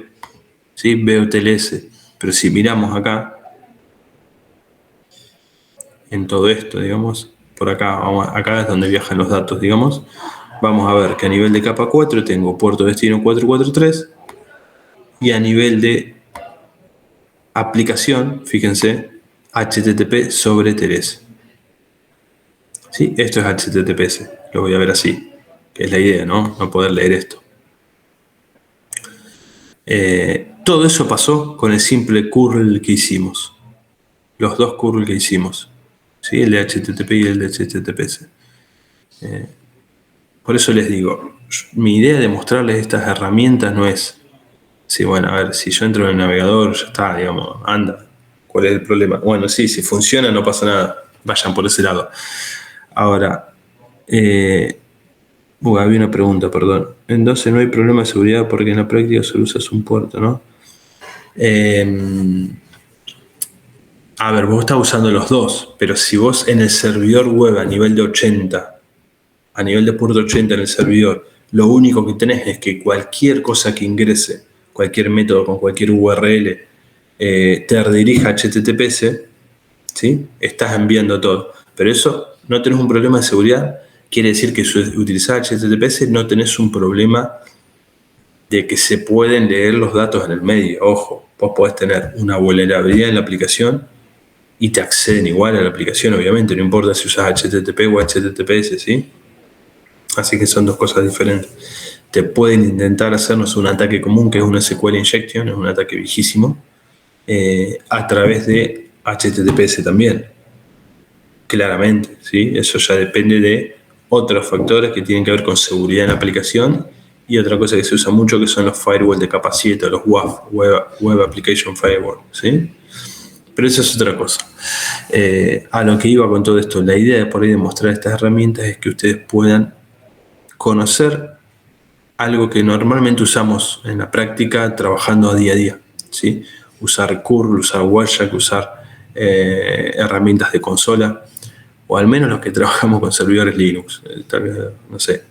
¿Sí? Veo TLS, pero si miramos acá, en todo esto, digamos, por acá, acá es donde viajan los datos, digamos, vamos a ver que a nivel de capa 4 tengo puerto destino 443 y a nivel de aplicación, fíjense, HTTP sobre TLS. ¿Sí? Esto es HTTPS, lo voy a ver así, que es la idea, ¿no? No poder leer esto. Todo eso pasó con el simple curl que hicimos. Los dos curl que hicimos. ¿Sí? El de HTTP y el de HTTPS. Por eso les digo, mi idea de mostrarles estas herramientas no es, sí, bueno, a ver, si yo entro en el navegador, ya está, digamos, anda. ¿Cuál es el problema? Bueno, sí, si funciona no pasa nada, vayan por ese lado. Ahora, había una pregunta, perdón. Entonces no hay problema de seguridad porque en la práctica solo usas un puerto, ¿no? A ver, vos estás usando los dos, pero si vos en el servidor web a nivel de 80, a nivel de puerto 80 en el servidor, lo único que tenés es que cualquier cosa que ingrese, cualquier método con cualquier URL, te redirija a HTTPS, ¿sí? Estás enviando todo. Pero eso, no tenés un problema de seguridad, quiere decir que si utilizás HTTPS no tenés un problema de que se pueden leer los datos en el medio. Ojo, vos podés tener una vulnerabilidad en la aplicación y te acceden igual a la aplicación, obviamente, no importa si usas HTTP o HTTPS, ¿sí? Así que son dos cosas diferentes. Te pueden intentar hacernos un ataque común, que es una SQL injection, es un ataque viejísimo, a través de HTTPS también. Claramente, ¿sí? Eso ya depende de otros factores que tienen que ver con segurididad en la aplicación y otra cosa que se usa mucho que son los firewalls de capa 7, los WAF, Web Application Firewall, ¿sí? Pero eso es otra cosa. A lo que iba con todo esto, la idea de por ahí de mostrar estas herramientas es que ustedes puedan conocer algo que normalmente usamos en la práctica trabajando a día, ¿sí? Usar curl, usar Wireshark, usar herramientas de consola, o al menos los que trabajamos con servidores Linux, tal vez, no sé.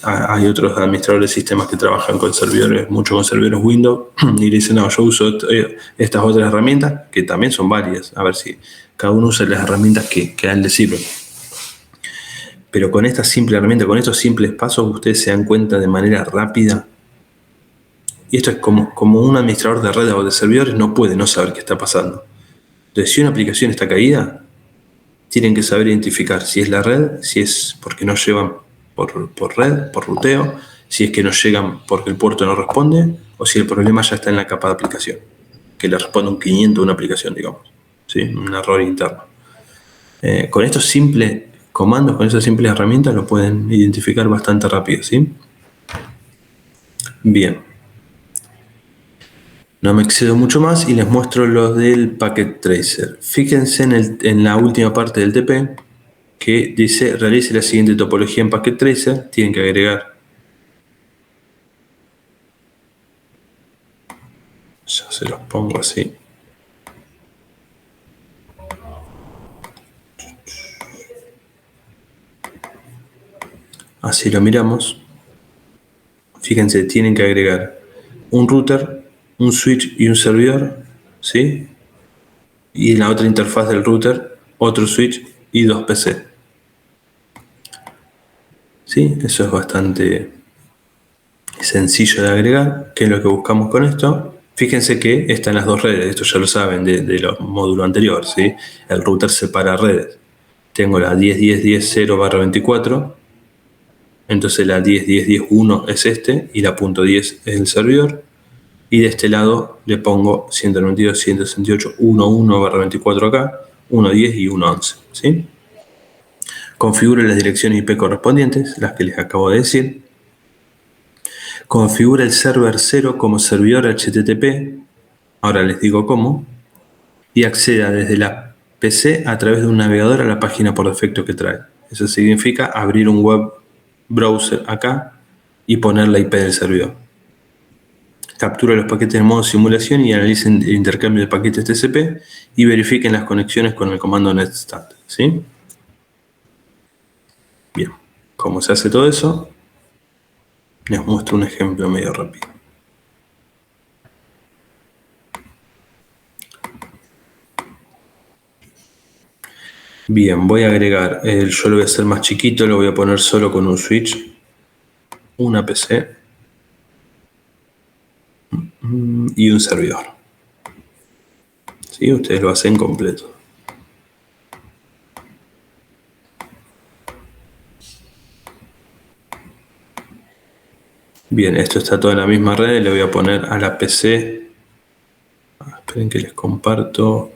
Hay otros administradores de sistemas que trabajan con servidores, mucho con servidores Windows, y le dicen, no, yo uso estas otras herramientas, que también son varias, a ver si cada uno usa las herramientas que a él le sirven. Pero con esta simple herramienta, con estos simples pasos, ustedes se dan cuenta de manera rápida. Y esto es como un administrador de redes o de servidores no puede no saber qué está pasando. Entonces, si una aplicación está caída, tienen que saber identificar si es la red, si es porque no llevan por red, por ruteo, si es que no llegan porque el puerto no responde, o si el problema ya está en la capa de aplicación, que le responde un 500 a una aplicación, digamos, ¿sí? Un error interno. Con estos simples comandos, con esas simples herramientas, lo pueden identificar bastante rápido, ¿sí? Bien. No me excedo mucho más y les muestro los del Packet Tracer. Fíjense en la última parte del TP que dice realice la siguiente topología en Packet Tracer. Tienen que agregar Ya se los pongo así. Así lo miramos. Fíjense, tienen que agregar un router, un switch y un servidor, ¿sí? Y en la otra interfaz del router, otro switch y 2 PC. ¿Sí? Eso es bastante sencillo de agregar, que es lo que buscamos con esto. Fíjense que están las dos redes, esto ya lo saben de los módulos anteriores, ¿sí? El router separa redes. Tengo la 10.10.10.0/24, entonces la 10.10.10.1 es este y la .10 es el servidor. Y de este lado le pongo 192.168.11/24 acá, 1.10 y 1.11, ¿sí? Configure las direcciones IP correspondientes, las que les acabo de decir. Configura el server 0 como servidor HTTP, ahora les digo cómo, y acceda desde la PC a través de un navegador a la página por defecto que trae. Eso significa abrir un web browser acá y poner la IP del servidor. Captura los paquetes en modo simulación y analicen el intercambio de paquetes TCP y verifiquen las conexiones con el comando netstat, ¿sí? Bien, ¿cómo se hace todo eso? Les muestro un ejemplo medio rápido. Bien, voy a agregar, yo lo voy a hacer más chiquito, lo voy a poner solo con un switch, una PC y un servidor. ¿Sí? Ustedes lo hacen completo. Bien, esto está todo en la misma red, le voy a poner a la PC. Esperen que les comparto.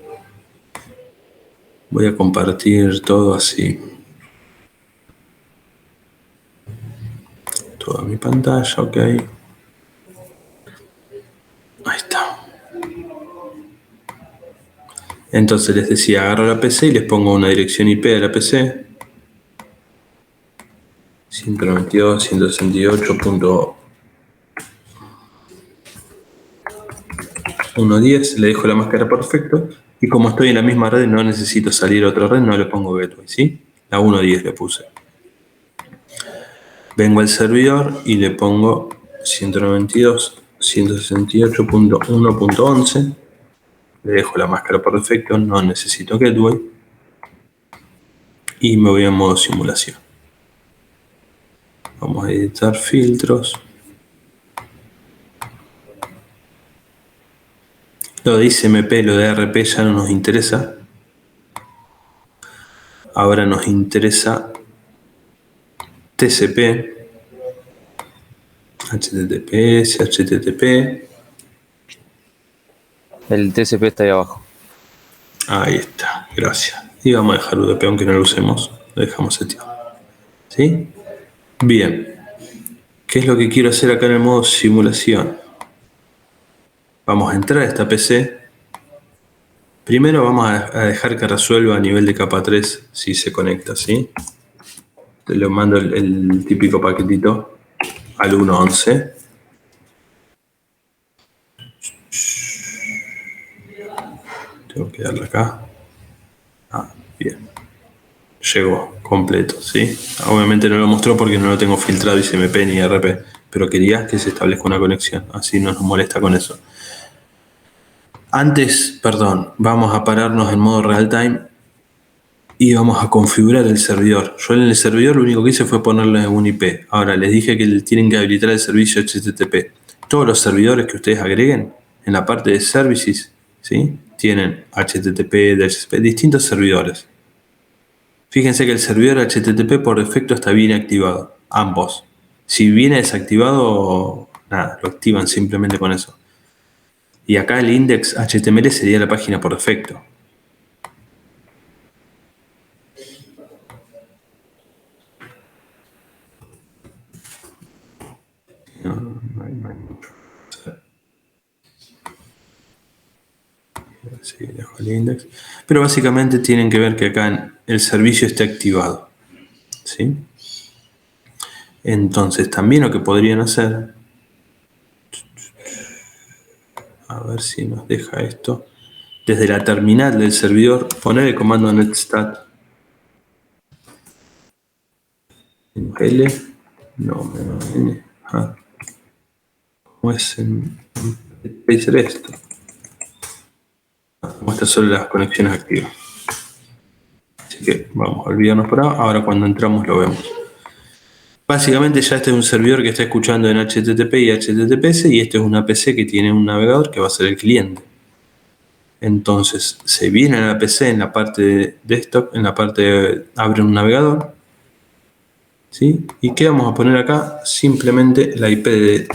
Voy a compartir todo así. Toda mi pantalla, ok. Ahí está. Entonces les decía, agarro la PC y les pongo una dirección IP de la PC. 192.168.110, le dejo la máscara perfecto. Y como estoy en la misma red, no necesito salir a otra red, no le pongo gateway, ¿sí? La 1.10 le puse. Vengo al servidor y le pongo 192.168.1.11. Le dejo la máscara por defecto, no necesito gateway. Y me voy a modo simulación. Vamos a editar filtros. Lo de ICMP, lo de RP ya no nos interesa. Ahora nos interesa TCP, HTTPS, HTTP. El TCP está ahí abajo. Ahí está, gracias. Y vamos a dejar UDP aunque no lo usemos. Lo dejamos seteado. ¿Sí? Bien. ¿Qué es lo que quiero hacer acá en el modo simulación? Vamos a entrar a esta PC. Primero vamos a dejar que resuelva a nivel de capa 3 si se conecta, ¿sí? Te lo mando el típico paquetito al 1.11. Tengo que darle acá. Ah, bien. Llegó completo, ¿sí? Obviamente no lo mostró porque no lo tengo filtrado ICMP ni RP, pero quería que se establezca una conexión, así no nos molesta con eso. Vamos a pararnos en modo real time y vamos a configurar el servidor. Yo en el servidor lo único que hice fue ponerle un IP. Ahora les dije que tienen que habilitar el servicio HTTP. Todos los servidores que ustedes agreguen en la parte de services, ¿sí? Tienen HTTP, DHCP, distintos servidores. Fíjense que el servidor HTTP por defecto está bien activado, ambos. Si viene desactivado, nada, lo activan simplemente con eso. Y acá el index HTML sería la página por defecto. No hay mucho. Sí, dejo el index. Pero básicamente tienen que ver que acá el servicio esté activado, ¿sí? Entonces también lo que podrían hacer, A ver si nos deja esto. Desde la terminal del servidor, poner el comando netstat. L. No, N. ¿Cómo es en Pacer esto? Muestra solo las conexiones activas. Así que vamos a olvidarnos por ahora. Ahora cuando entramos lo vemos. Básicamente ya este es un servidor que está escuchando en HTTP y HTTPS y este es una PC que tiene un navegador que va a ser el cliente. Entonces se viene a la PC en la parte de desktop, en la parte de abre un navegador. ¿Sí? ¿Y qué vamos a poner acá? Simplemente la IP de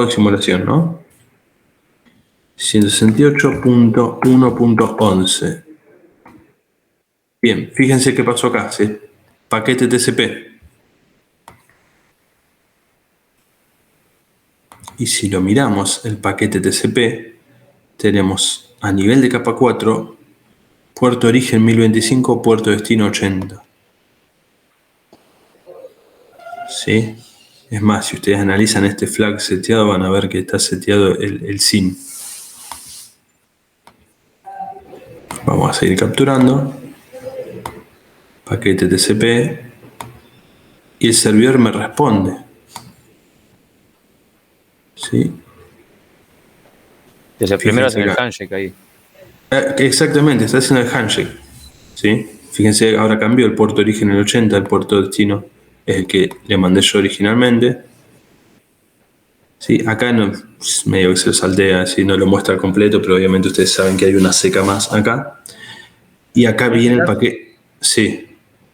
simulación, ¿no? 168.1.11. Bien, fíjense qué pasó acá, ¿sí? Paquete TCP. Y si lo miramos, el paquete TCP, tenemos a nivel de capa 4, puerto origen 1025, puerto destino 80. ¿Sí? Es más, si ustedes analizan este flag seteado, van a ver que está seteado el SIM. Vamos a seguir capturando. Paquete TCP. Y el servidor me responde. ¿Sí? Desde primero hacen el handshake ahí. Exactamente, está haciendo el handshake. ¿Sí? Fíjense, ahora cambió el puerto origen el 80, el puerto destino es el que le mandé yo originalmente. ¿Sí? Acá no, medio que se lo saltea, ¿sí? No lo muestra completo, pero obviamente ustedes saben que hay una seca más acá. Y acá viene el paquete. Sí.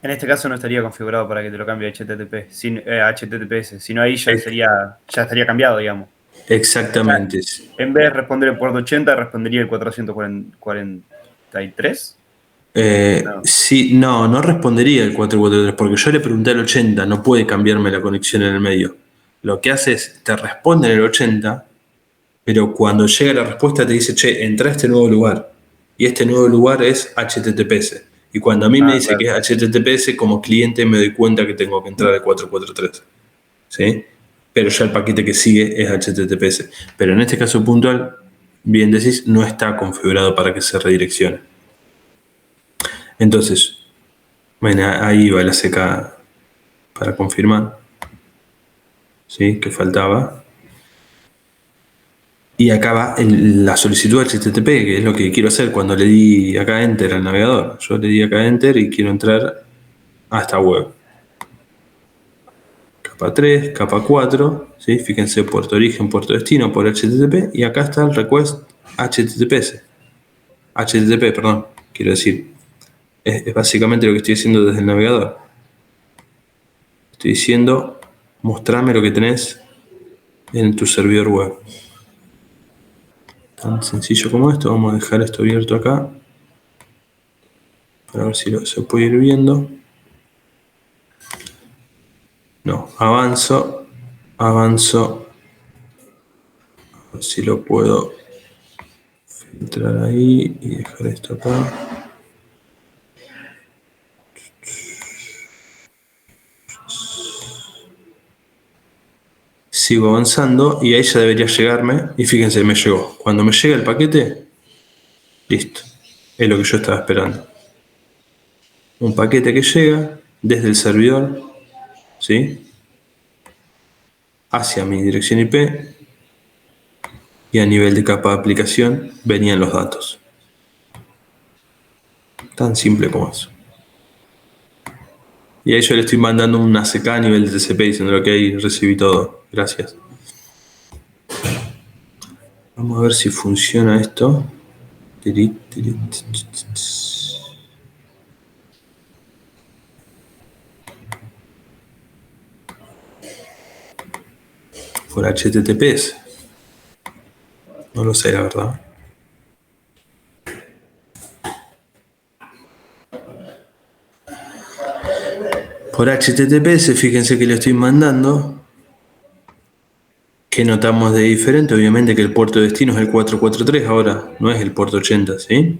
En este caso no estaría configurado para que te lo cambie a HTTPS, sino ahí ya estaría cambiado, digamos. Exactamente. O sea, en vez de responder el puerto 80, respondería el 443. Sí, no respondería el 443, porque yo le pregunté al 80, no puede cambiarme la conexión en el medio. Lo que hace es, te responde en el 80, pero cuando llega la respuesta te dice, che, entra a este nuevo lugar. Y este nuevo lugar es HTTPS. Y cuando a mí me dice claro, que es HTTPS, como cliente me doy cuenta que tengo que entrar al 443. ¿Sí? Pero ya el paquete que sigue es HTTPS. Pero en este caso puntual, bien decís, no está configurado para que se redireccione. Entonces, bueno, ahí va la CK para confirmar. ¿Sí? Que faltaba. Y acá va la solicitud HTTP, que es lo que quiero hacer cuando le di acá Enter al navegador. Yo le di acá Enter y quiero entrar a esta web. Capa 3, capa 4, ¿sí? Fíjense, puerto origen, puerto destino por HTTP. Y acá está el request HTTPS. HTTP, perdón, quiero decir. Es básicamente lo que estoy haciendo desde el navegador. Estoy diciendo, mostrame lo que tenés en tu servidor web. Tan sencillo como esto. Vamos a dejar esto abierto acá para ver si se puede ir viendo. No, avanzo. A ver si lo puedo filtrar ahí y dejar esto acá. Sigo avanzando y ahí ya debería llegarme. Y fíjense, me llegó. Cuando me llega el paquete, listo. Es lo que yo estaba esperando. Un paquete que llega desde el servidor, ¿sí? Hacia mi dirección IP. Y a nivel de capa de aplicación venían los datos. Tan simple como eso. Y ahí yo le estoy mandando una ACK a nivel de TCP diciendo que ahí recibí todo. Gracias. Vamos a ver si funciona esto. Por HTTPS. No lo sé, la verdad. Por HTTPS, fíjense que le estoy mandando. ¿Qué notamos de diferente? Obviamente que el puerto de destino es el 443 ahora, no es el puerto 80, ¿sí?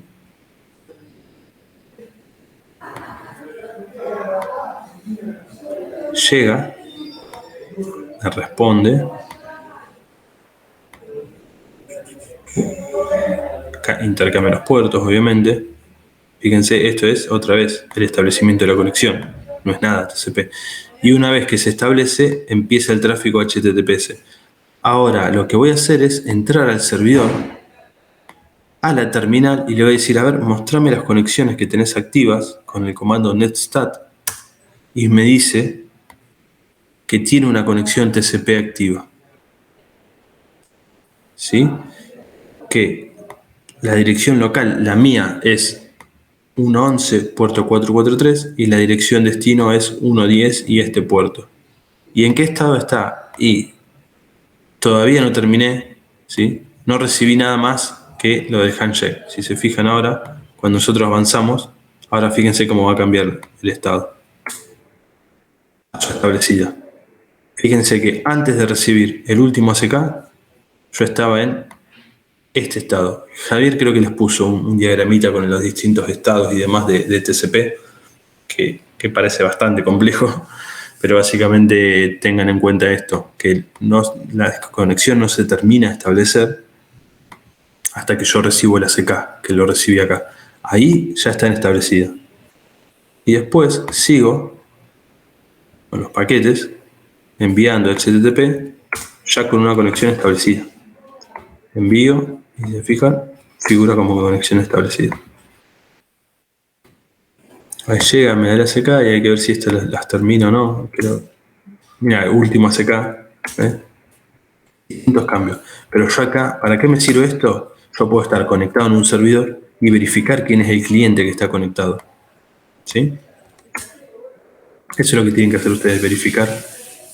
Llega, me responde. intercambia los puertos, obviamente. Fíjense, esto es, otra vez, el establecimiento de la conexión. No es nada TCP. Y una vez que se establece, empieza el tráfico HTTPS. Ahora, lo que voy a hacer es entrar al servidor, a la terminal, y le voy a decir, a ver, mostrame las conexiones que tenés activas con el comando netstat. Y me dice que tiene una conexión TCP activa. ¿Sí? Que la dirección local, la mía, es 1.11, puerto 443, y la dirección destino es 1.10 y este puerto. ¿Y en qué estado está? Y todavía no terminé, ¿sí? No recibí nada más que lo del handshake. Si se fijan ahora, cuando nosotros avanzamos, ahora fíjense cómo va a cambiar el estado. Establecida. Fíjense que antes de recibir el último ACK, yo estaba en este estado. Javier creo que les puso un diagramita con los distintos estados y demás de TCP, que parece bastante complejo, pero básicamente tengan en cuenta esto, que la conexión no se termina de establecer hasta que yo recibo el ACK, que lo recibí acá. Ahí ya están establecidas. Y después sigo con los paquetes enviando HTTP ya con una conexión establecida. Envío, y se fijan, figura como conexión establecida. Ahí llega, me da el ACK y hay que ver si estas las termino o no. Mira, el último ACK. Distintos cambios. Pero yo acá, ¿para qué me sirve esto? Yo puedo estar conectado en un servidor y verificar quién es el cliente que está conectado. ¿Sí? Eso es lo que tienen que hacer ustedes, verificar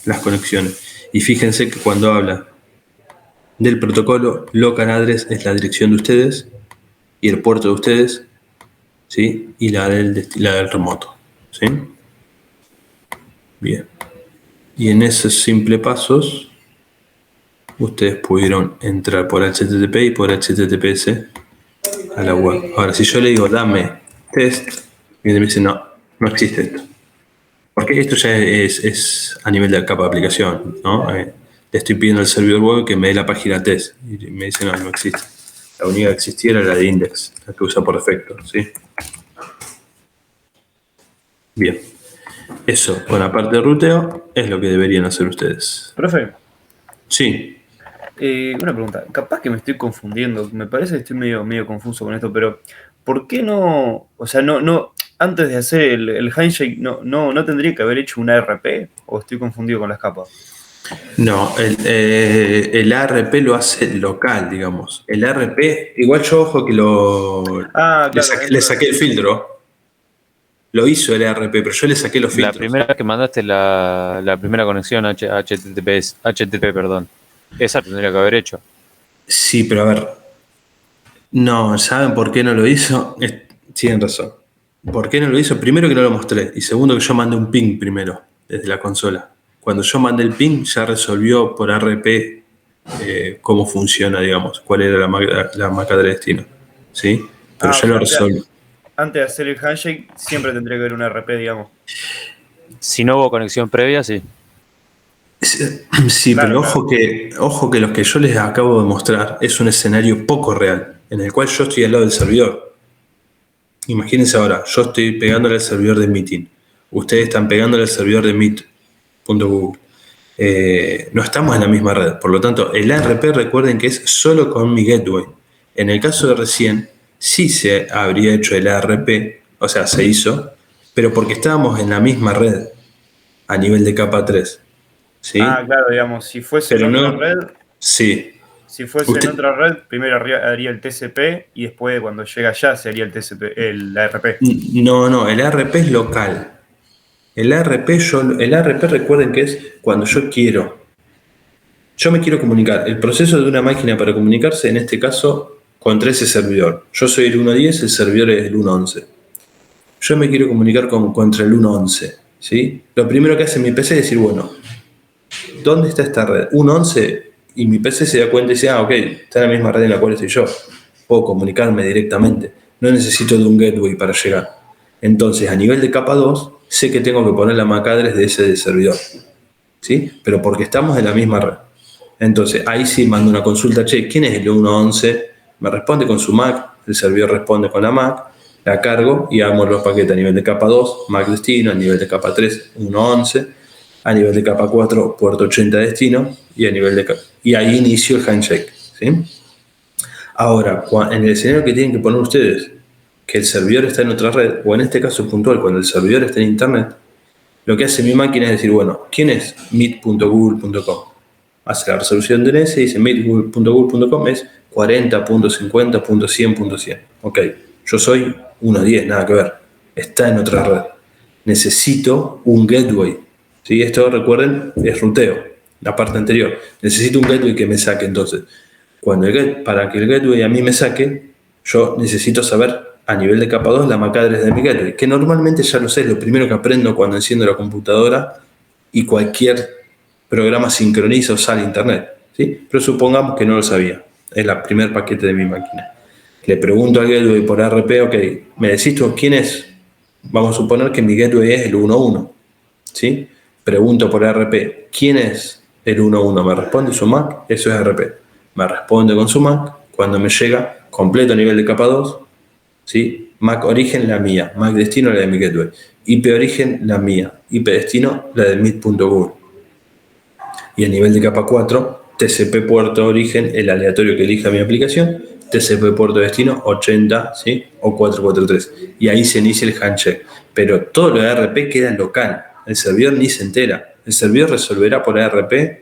las conexiones. Y fíjense que cuando habla del protocolo, local address es la dirección de ustedes y el puerto de ustedes, ¿sí? Y la del remoto, ¿sí? Bien. Y en esos simples pasos, ustedes pudieron entrar por HTTP y por HTTPS a la web. Ahora, si yo le digo, dame test, y me dice, no existe esto. Porque esto ya es a nivel de capa de aplicación, ¿no? Le estoy pidiendo al servidor web que me dé la página test. Y me dice, no existe. La única que existía era la de index, la que usa por defecto, ¿sí? Bien. Eso, con la parte de ruteo, es lo que deberían hacer ustedes. Profe. Sí. Una pregunta. Capaz que me estoy confundiendo. Me parece que estoy medio confuso con esto, pero ¿por qué no? O sea, no antes de hacer el handshake, no tendría que haber hecho una ARP, ¿o estoy confundido con las capas? No, el ARP lo hace local, digamos. El ARP, igual yo ojo que claro, le saqué el filtro. Lo hizo el ARP, pero yo le saqué los filtros. La primera que mandaste, la primera conexión HTTP, perdón. Esa tendría que haber hecho. Sí, pero a ver. No, ¿saben por qué no lo hizo? Tienen razón. ¿Por qué no lo hizo? Primero que no lo mostré. Y segundo que yo mandé un ping primero, desde la consola. Cuando yo mandé el ping, ya resolvió por ARP cómo funciona, digamos. Cuál era la MAC de destino. ¿Sí? Pero ya lo resolvió. Antes de hacer el handshake, siempre tendría que haber un ARP, digamos. Si no hubo conexión previa, sí. Sí, claro, pero ojo que lo que yo les acabo de mostrar es un escenario poco real, en el cual yo estoy al lado del servidor. Imagínense ahora, yo estoy pegándole al servidor de Meeting. Ustedes están pegándole al servidor de Meet.google. No estamos en la misma red, por lo tanto, el ARP recuerden que es solo con mi gateway. En el caso de recién, sí se habría hecho el ARP, o sea, se hizo, pero porque estábamos en la misma red a nivel de capa 3. ¿Sí? Claro, digamos, si fuese en otra red. Sí. Si fuese en otra red, primero haría el TCP y después, cuando llega allá, sería el ARP. No, el ARP es local. El ARP recuerden que es cuando yo me quiero comunicar. El proceso de una máquina para comunicarse, en este caso, contra ese servidor. Yo soy el 1.10, el servidor es el 1.11. Yo me quiero comunicar contra el 1.11. ¿Sí? Lo primero que hace mi PC es decir, bueno, ¿dónde está esta red? 1.11, y mi PC se da cuenta y dice, ok, está en la misma red en la cual estoy yo. Puedo comunicarme directamente. No necesito de un gateway para llegar. Entonces, a nivel de capa 2, sé que tengo que poner la MAC address de ese servidor. ¿Sí? Pero porque estamos en la misma red. Entonces, ahí sí mando una consulta, che, ¿quién es el 1.11? Me responde con su MAC, el servidor responde con la MAC, la cargo y hago los paquetes a nivel de capa 2, MAC destino, a nivel de capa 3, 1.11, a nivel de capa 4, puerto 80 destino, y a nivel de y ahí inicio el handshake, ¿sí? Ahora, en el escenario que tienen que poner ustedes, que el servidor está en otra red, o en este caso puntual, cuando el servidor está en internet, lo que hace mi máquina es decir, bueno, ¿quién es meet.google.com? Hace la resolución DNS y dice meet.google.com es 40.50.100.100. Ok, yo soy 1.10, nada que ver. Está en otra red. Necesito un gateway. ¿Sí? Esto, recuerden, es ruteo, la parte anterior. Necesito un gateway que me saque entonces. Para que el gateway a mí me saque, yo necesito saber a nivel de capa 2 la MAC address de mi gateway, que normalmente ya lo sé, es lo primero que aprendo cuando enciendo la computadora y cualquier programa sincroniza o sale a internet, ¿sí? Pero supongamos que no lo sabía, es el primer paquete de mi máquina. Le pregunto al gateway por ARP, ok, ¿me decís tú quién es? Vamos a suponer que mi gateway es el 1.1, ¿sí? Pregunto por ARP, ¿quién es el 1.1? Me responde su MAC, eso es ARP. Me responde con su MAC, cuando me llega completo a nivel de capa 2, ¿sí? MAC origen la mía, MAC destino la de mi gateway, IP origen la mía, IP destino la de meet.google. Y a nivel de capa 4, TCP puerto origen, el aleatorio que elija mi aplicación, TCP puerto destino 80, ¿sí? O 443. Y ahí se inicia el handshake. Pero todo lo de ARP queda local. El servidor ni se entera. El servidor resolverá por ARP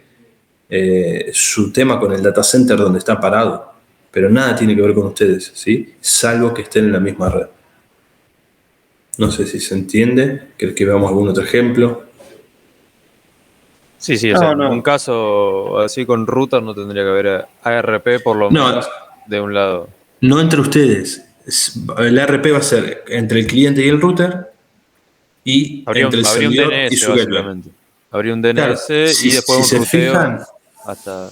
su tema con el data center donde está parado. Pero nada tiene que ver con ustedes, ¿sí? Salvo que estén en la misma red. No sé si se entiende. ¿Querés que veamos algún otro ejemplo? Sí, o sea, en un caso así con router no tendría que haber ARP por lo menos de un lado. No entre ustedes. El ARP va a ser entre el cliente y el router y entre el servidor DNS, y su gateway. Habría un DNS, claro, y después un ruteo hasta...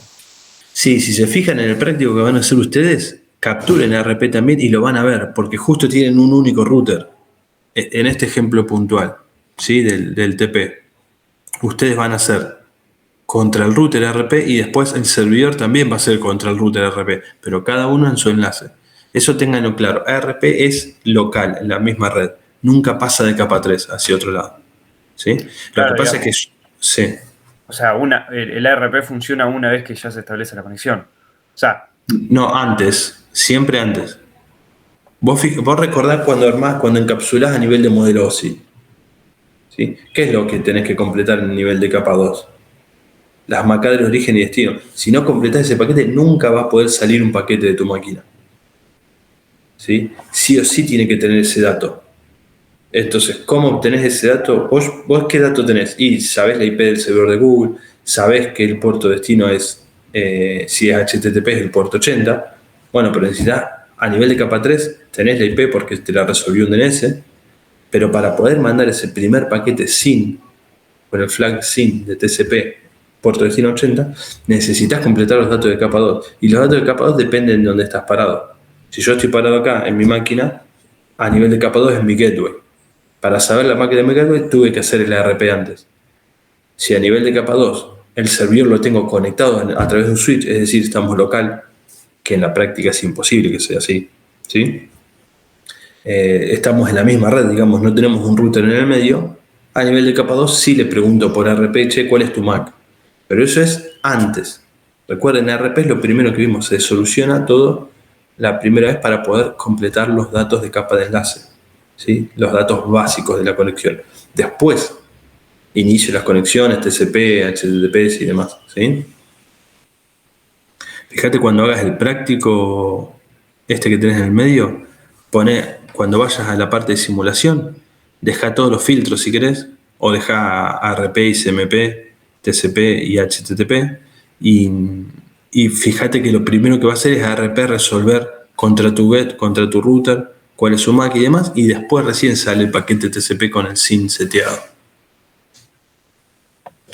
Sí, si se fijan en el práctico que van a hacer ustedes, capturen ARP también y lo van a ver, porque justo tienen un único router. En este ejemplo puntual, ¿sí? del TP. Ustedes van a hacer contra el router ARP y después el servidor también va a ser contra el router ARP, pero cada uno en su enlace. Eso ténganlo claro. ARP es local, en la misma red. Nunca pasa de capa 3 hacia otro lado. ¿Sí? Claro, lo que pasa es que... Sí. O sea, el ARP funciona una vez que ya se establece la conexión. O sea... No, antes. Siempre antes. Vos recordás cuando encapsulás a nivel de modelo OSI. ¿Sí? ¿Qué es lo que tenés que completar en el nivel de capa 2? Las MAC address de origen y destino. Si no completás ese paquete, nunca va a poder salir un paquete de tu máquina. ¿Sí? Sí o sí tiene que tener ese dato. Entonces, ¿cómo obtenés ese dato? ¿Vos qué dato tenés? Y sabés la IP del servidor de Google, sabés que el puerto destino es, si es HTTP, es el puerto 80. Bueno, pero necesitas, a nivel de capa 3, tenés la IP porque te la resolvió un DNS, pero para poder mandar ese primer paquete SYN, con el flag SYN de TCP, puerto destino 80, necesitas completar los datos de capa 2. Y los datos de capa 2 dependen de dónde estás parado. Si yo estoy parado acá en mi máquina, a nivel de capa 2 es mi gateway. Para saber la máquina de mi gateway tuve que hacer el ARP antes. Si a nivel de capa 2 el servidor lo tengo conectado a través de un switch, es decir, estamos local, que en la práctica es imposible que sea así, ¿sí? Estamos en la misma red, digamos, no tenemos un router en el medio. A nivel de capa 2 sí le pregunto por ARP, che, ¿cuál es tu MAC? Pero eso es antes. Recuerden, ARP es lo primero que vimos, se soluciona todo la primera vez para poder completar los datos de capa de enlace, ¿sí? Los datos básicos de la conexión. Después inicio las conexiones, TCP, HTTPS y demás, ¿sí? Fíjate cuando hagas el práctico, este que tenés en el medio, cuando vayas a la parte de simulación, deja todos los filtros si querés, o deja ARP, ICMP, TCP y HTTP, y fíjate que lo primero que va a hacer es ARP resolver contra tu router, cuál es su MAC y demás, y después recién sale el paquete TCP con el SYN seteado.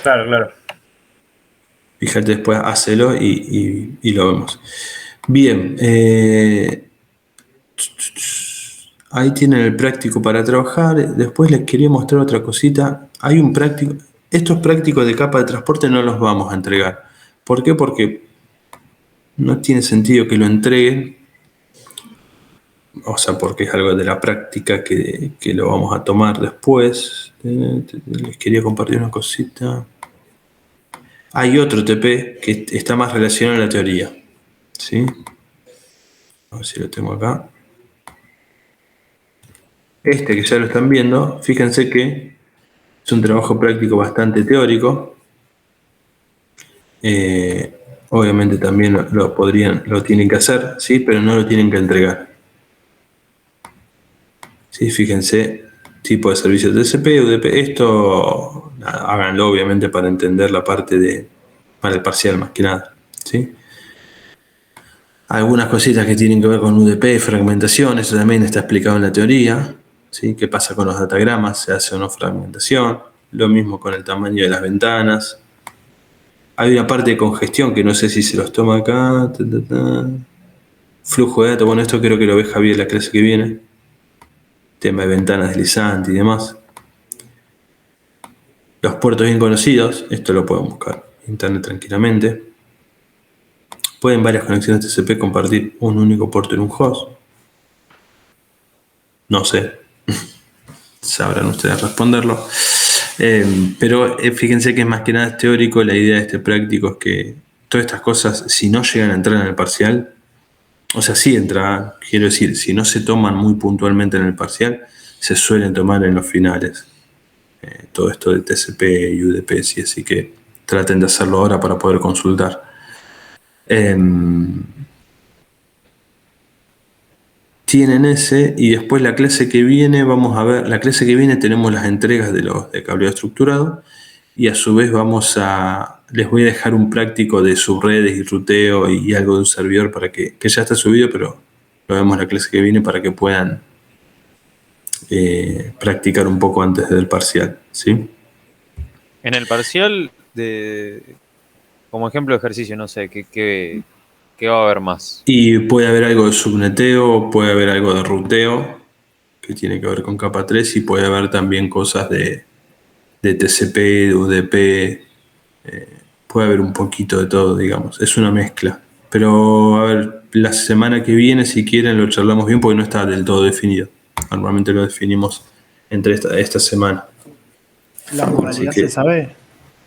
Claro. Fíjate después, hacelo y lo vemos. Bien, ahí tienen el práctico para trabajar. Después les quería mostrar otra cosita. Hay un práctico. Estos prácticos de capa de transporte no los vamos a entregar. ¿Por qué? Porque no tiene sentido que lo entreguen O sea, porque es algo de la práctica que lo vamos a tomar después. Les quería compartir una cosita. Hay otro TP que está más relacionado a la teoría. ¿Sí? A ver si lo tengo acá. Este que ya lo están viendo, fíjense que es un trabajo práctico bastante teórico. Obviamente también lo tienen que hacer, ¿sí? Pero no lo tienen que entregar. ¿Sí? Fíjense, tipo de servicio TCP, UDP. Esto háganlo obviamente para entender la parte para el parcial más que nada. ¿Sí? Algunas cositas que tienen que ver con UDP, fragmentación, eso también está explicado en la teoría. ¿Sí? ¿Qué pasa con los datagramas? ¿Se hace o no fragmentación? Lo mismo con el tamaño de las ventanas. Hay una parte de congestión que no sé si se los toma acá. Flujo de datos, bueno, esto creo que lo ve Javier en la clase que viene. Tema de ventanas deslizantes y demás. Los puertos bien conocidos, esto lo pueden buscar en internet tranquilamente. Pueden varias conexiones TCP compartir un único puerto en un host. No sé, sabrán ustedes responderlo. Pero fíjense que más que nada es teórico. La idea de este práctico es que todas estas cosas, si no llegan a entrar en el parcial, o sea, sí entra, quiero decir, si no se toman muy puntualmente en el parcial, se suelen tomar en los finales. Todo esto de TCP y UDP, sí, así que traten de hacerlo ahora para poder consultar. Tienen ese, y después la clase que viene, vamos a ver, la clase que viene tenemos las entregas de cableado estructurado, y a su vez les voy a dejar un práctico de subredes y ruteo y algo de un servidor para que ya está subido, pero lo vemos la clase que viene para que puedan practicar un poco antes del parcial, ¿sí? En el parcial, como ejemplo de ejercicio, no sé, ¿qué va a haber más? Y puede haber algo de subneteo, puede haber algo de ruteo, que tiene que ver con capa 3, y puede haber también cosas de TCP, de UDP, puede haber un poquito de todo, digamos, es una mezcla. Pero, a ver, la semana que viene, si quieren, lo charlamos bien porque no está del todo definido. Normalmente lo definimos entre esta semana. ¿La modalidad se sabe?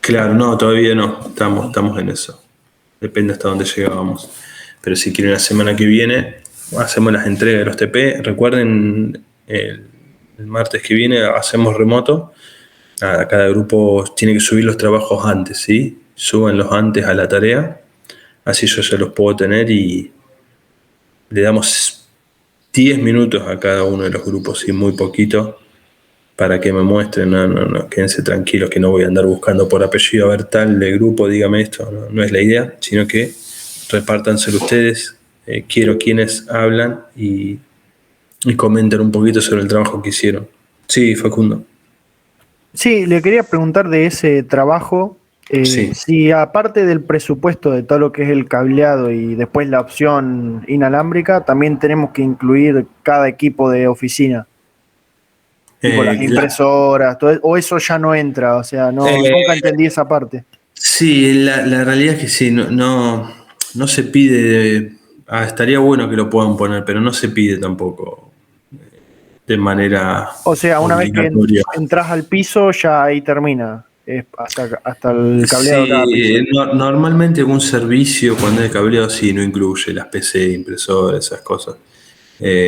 Claro, no, todavía no, estamos en eso. Depende hasta dónde llegábamos. Pero si quieren la semana que viene, hacemos las entregas de los TP. Recuerden, el martes que viene hacemos remoto. Cada grupo tiene que subir los trabajos antes, ¿sí? Súbanlos antes a la tarea. Así yo ya los puedo tener y le damos 10 minutos a cada uno de los grupos, ¿sí? Muy poquito, para que me muestren. No, quédense tranquilos que no voy a andar buscando por apellido a ver tal de grupo, dígame esto. No es la idea, sino que repártanselo ustedes. Quiero quienes hablan y comenten un poquito sobre el trabajo que hicieron. Sí, Facundo. Sí, le quería preguntar de ese trabajo, Sí. si aparte del presupuesto de todo lo que es el cableado y después la opción inalámbrica, también tenemos que incluir cada equipo de oficina, tipo las impresoras, todo, o eso ya no entra, o sea, nunca entendí esa parte. Sí, la realidad es que sí, no se pide. Estaría bueno que lo puedan poner, pero no se pide tampoco de manera. O sea, una vez que obligatoria. entras al piso, ya ahí termina. Hasta el cableado de cada piso. Sí, normalmente un servicio cuando hay cableado sí no incluye las PC, impresoras, esas cosas.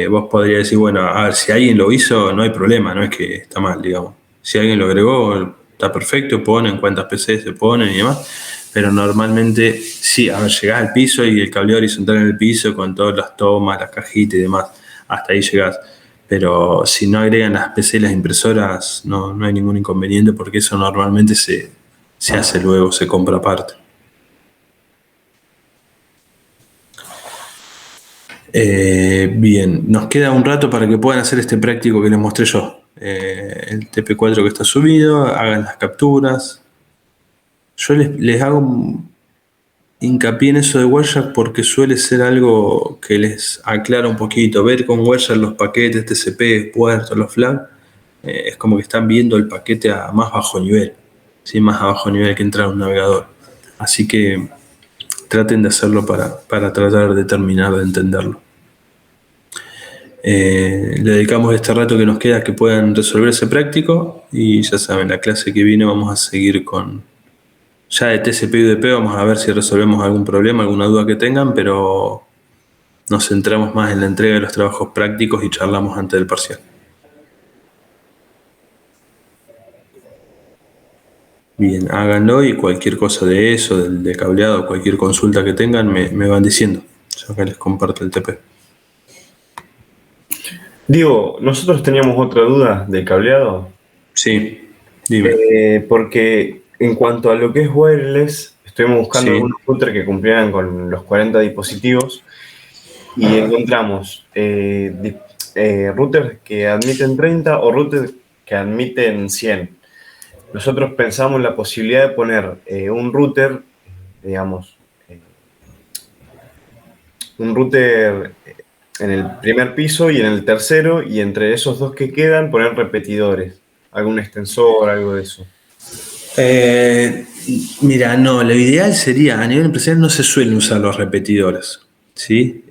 Vos podrías decir, bueno, a ver, si alguien lo hizo, no hay problema, no es que está mal, digamos. Si alguien lo agregó, está perfecto, ponen cuántas PC se ponen y demás. Pero normalmente, sí, a ver, llegás al piso y el cableado horizontal en el piso con todas las tomas, las cajitas y demás, hasta ahí llegás. Pero si no agregan las PC y las impresoras, no hay ningún inconveniente porque eso normalmente se hace luego, se compra aparte. Bien, nos queda un rato para que puedan hacer este práctico que les mostré yo. El TP4 que está subido, hagan las capturas. Yo les hago hincapié en eso de Wireshark porque suele ser algo que les aclara un poquito. Ver con Wireshark los paquetes TCP, puertos, los flags, es como que están viendo el paquete a más bajo nivel, ¿sí? Más a bajo nivel que entrar a un navegador. Así que traten de hacerlo para tratar de terminar de entenderlo. Le dedicamos este rato que nos queda que puedan resolver ese práctico y ya saben, la clase que viene vamos a seguir con ya de TCP y UDP, vamos a ver si resolvemos algún problema, alguna duda que tengan, pero nos centramos más en la entrega de los trabajos prácticos y charlamos antes del parcial. Bien, háganlo y cualquier cosa de eso, de cableado, cualquier consulta que tengan, me van diciendo. Yo acá les comparto el TP. Digo, nosotros teníamos otra duda de cableado. Sí, dime. Porque en cuanto a lo que es wireless, estuvimos buscando Sí. algunos routers que cumplieran con los 40 dispositivos y encontramos routers que admiten 30 o routers que admiten 100. Nosotros pensamos la posibilidad de poner un router, digamos, un router en el primer piso y en el tercero, y entre esos dos que quedan poner repetidores, algún extensor, algo de eso. Mira, no, lo ideal sería, a nivel empresarial no se suelen usar los repetidores, ¿sí?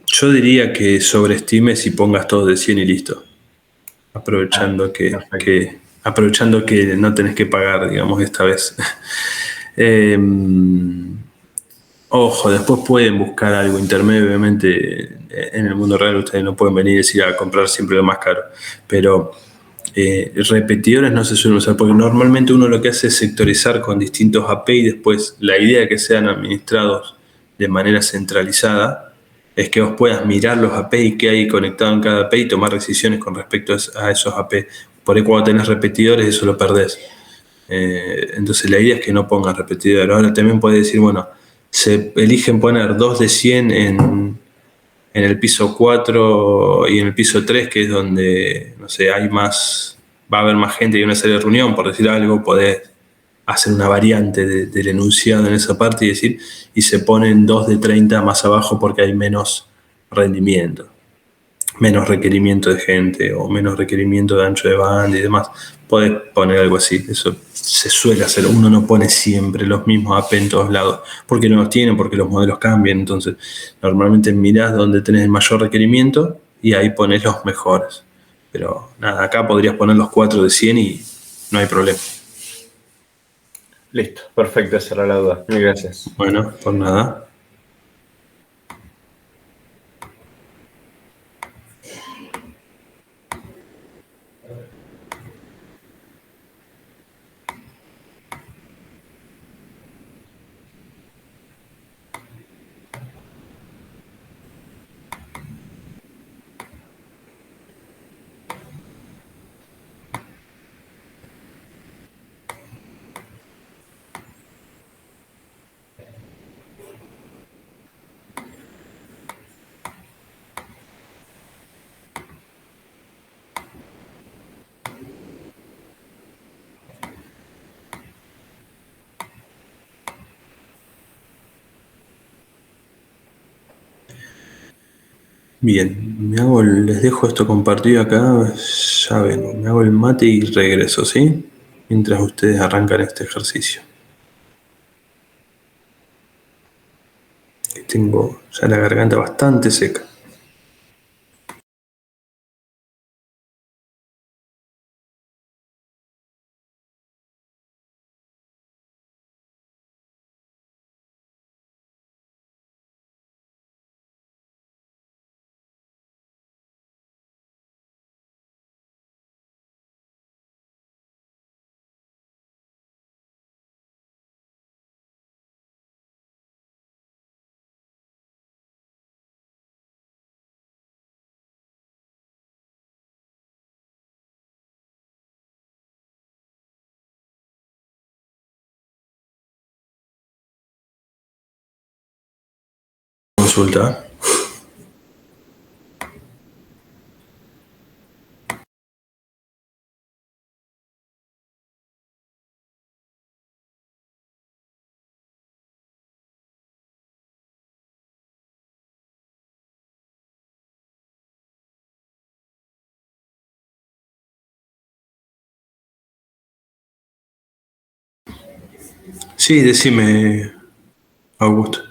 Yo diría que sobreestimes y pongas todo de 100 y listo. Aprovechando aprovechando que no tenés que pagar, digamos, esta vez. Ojo, después pueden buscar algo intermedio, obviamente en el mundo real ustedes no pueden venir y decir a comprar siempre lo más caro, pero repetidores no se suelen usar porque normalmente uno lo que hace es sectorizar con distintos AP y después la idea de que sean administrados de manera centralizada es que vos puedas mirar los AP y qué hay conectado en cada AP y tomar decisiones con respecto a esos AP. Por ahí cuando tenés repetidores eso lo perdés. Entonces la idea es que no pongan repetidores. Ahora también puedes decir, bueno, se eligen poner 2 de 100 en el piso 4 y en el piso 3, que es donde, no sé, va a haber más gente y una sala de reunión, por decir algo, podés hacer una variante del enunciado en esa parte y decir, y se ponen 2 de 30 más abajo porque hay menos rendimiento, menos requerimiento de gente o menos requerimiento de ancho de banda y demás. Podés poner algo así, eso se suele hacer. Uno no pone siempre los mismos AP en todos lados, porque no los tienen, porque los modelos cambian. Entonces, normalmente mirás donde tenés el mayor requerimiento y ahí pones los mejores. Pero nada, acá podrías poner los 4 de 100 y no hay problema. Listo, perfecto, esa era la duda. Mil gracias. Bueno, por nada. Bien, les dejo esto compartido acá, ya vengo, me hago el mate y regreso, ¿sí? Mientras ustedes arrancan este ejercicio. Que tengo ya la garganta bastante seca. Consulta. Sí, decime, Augusto.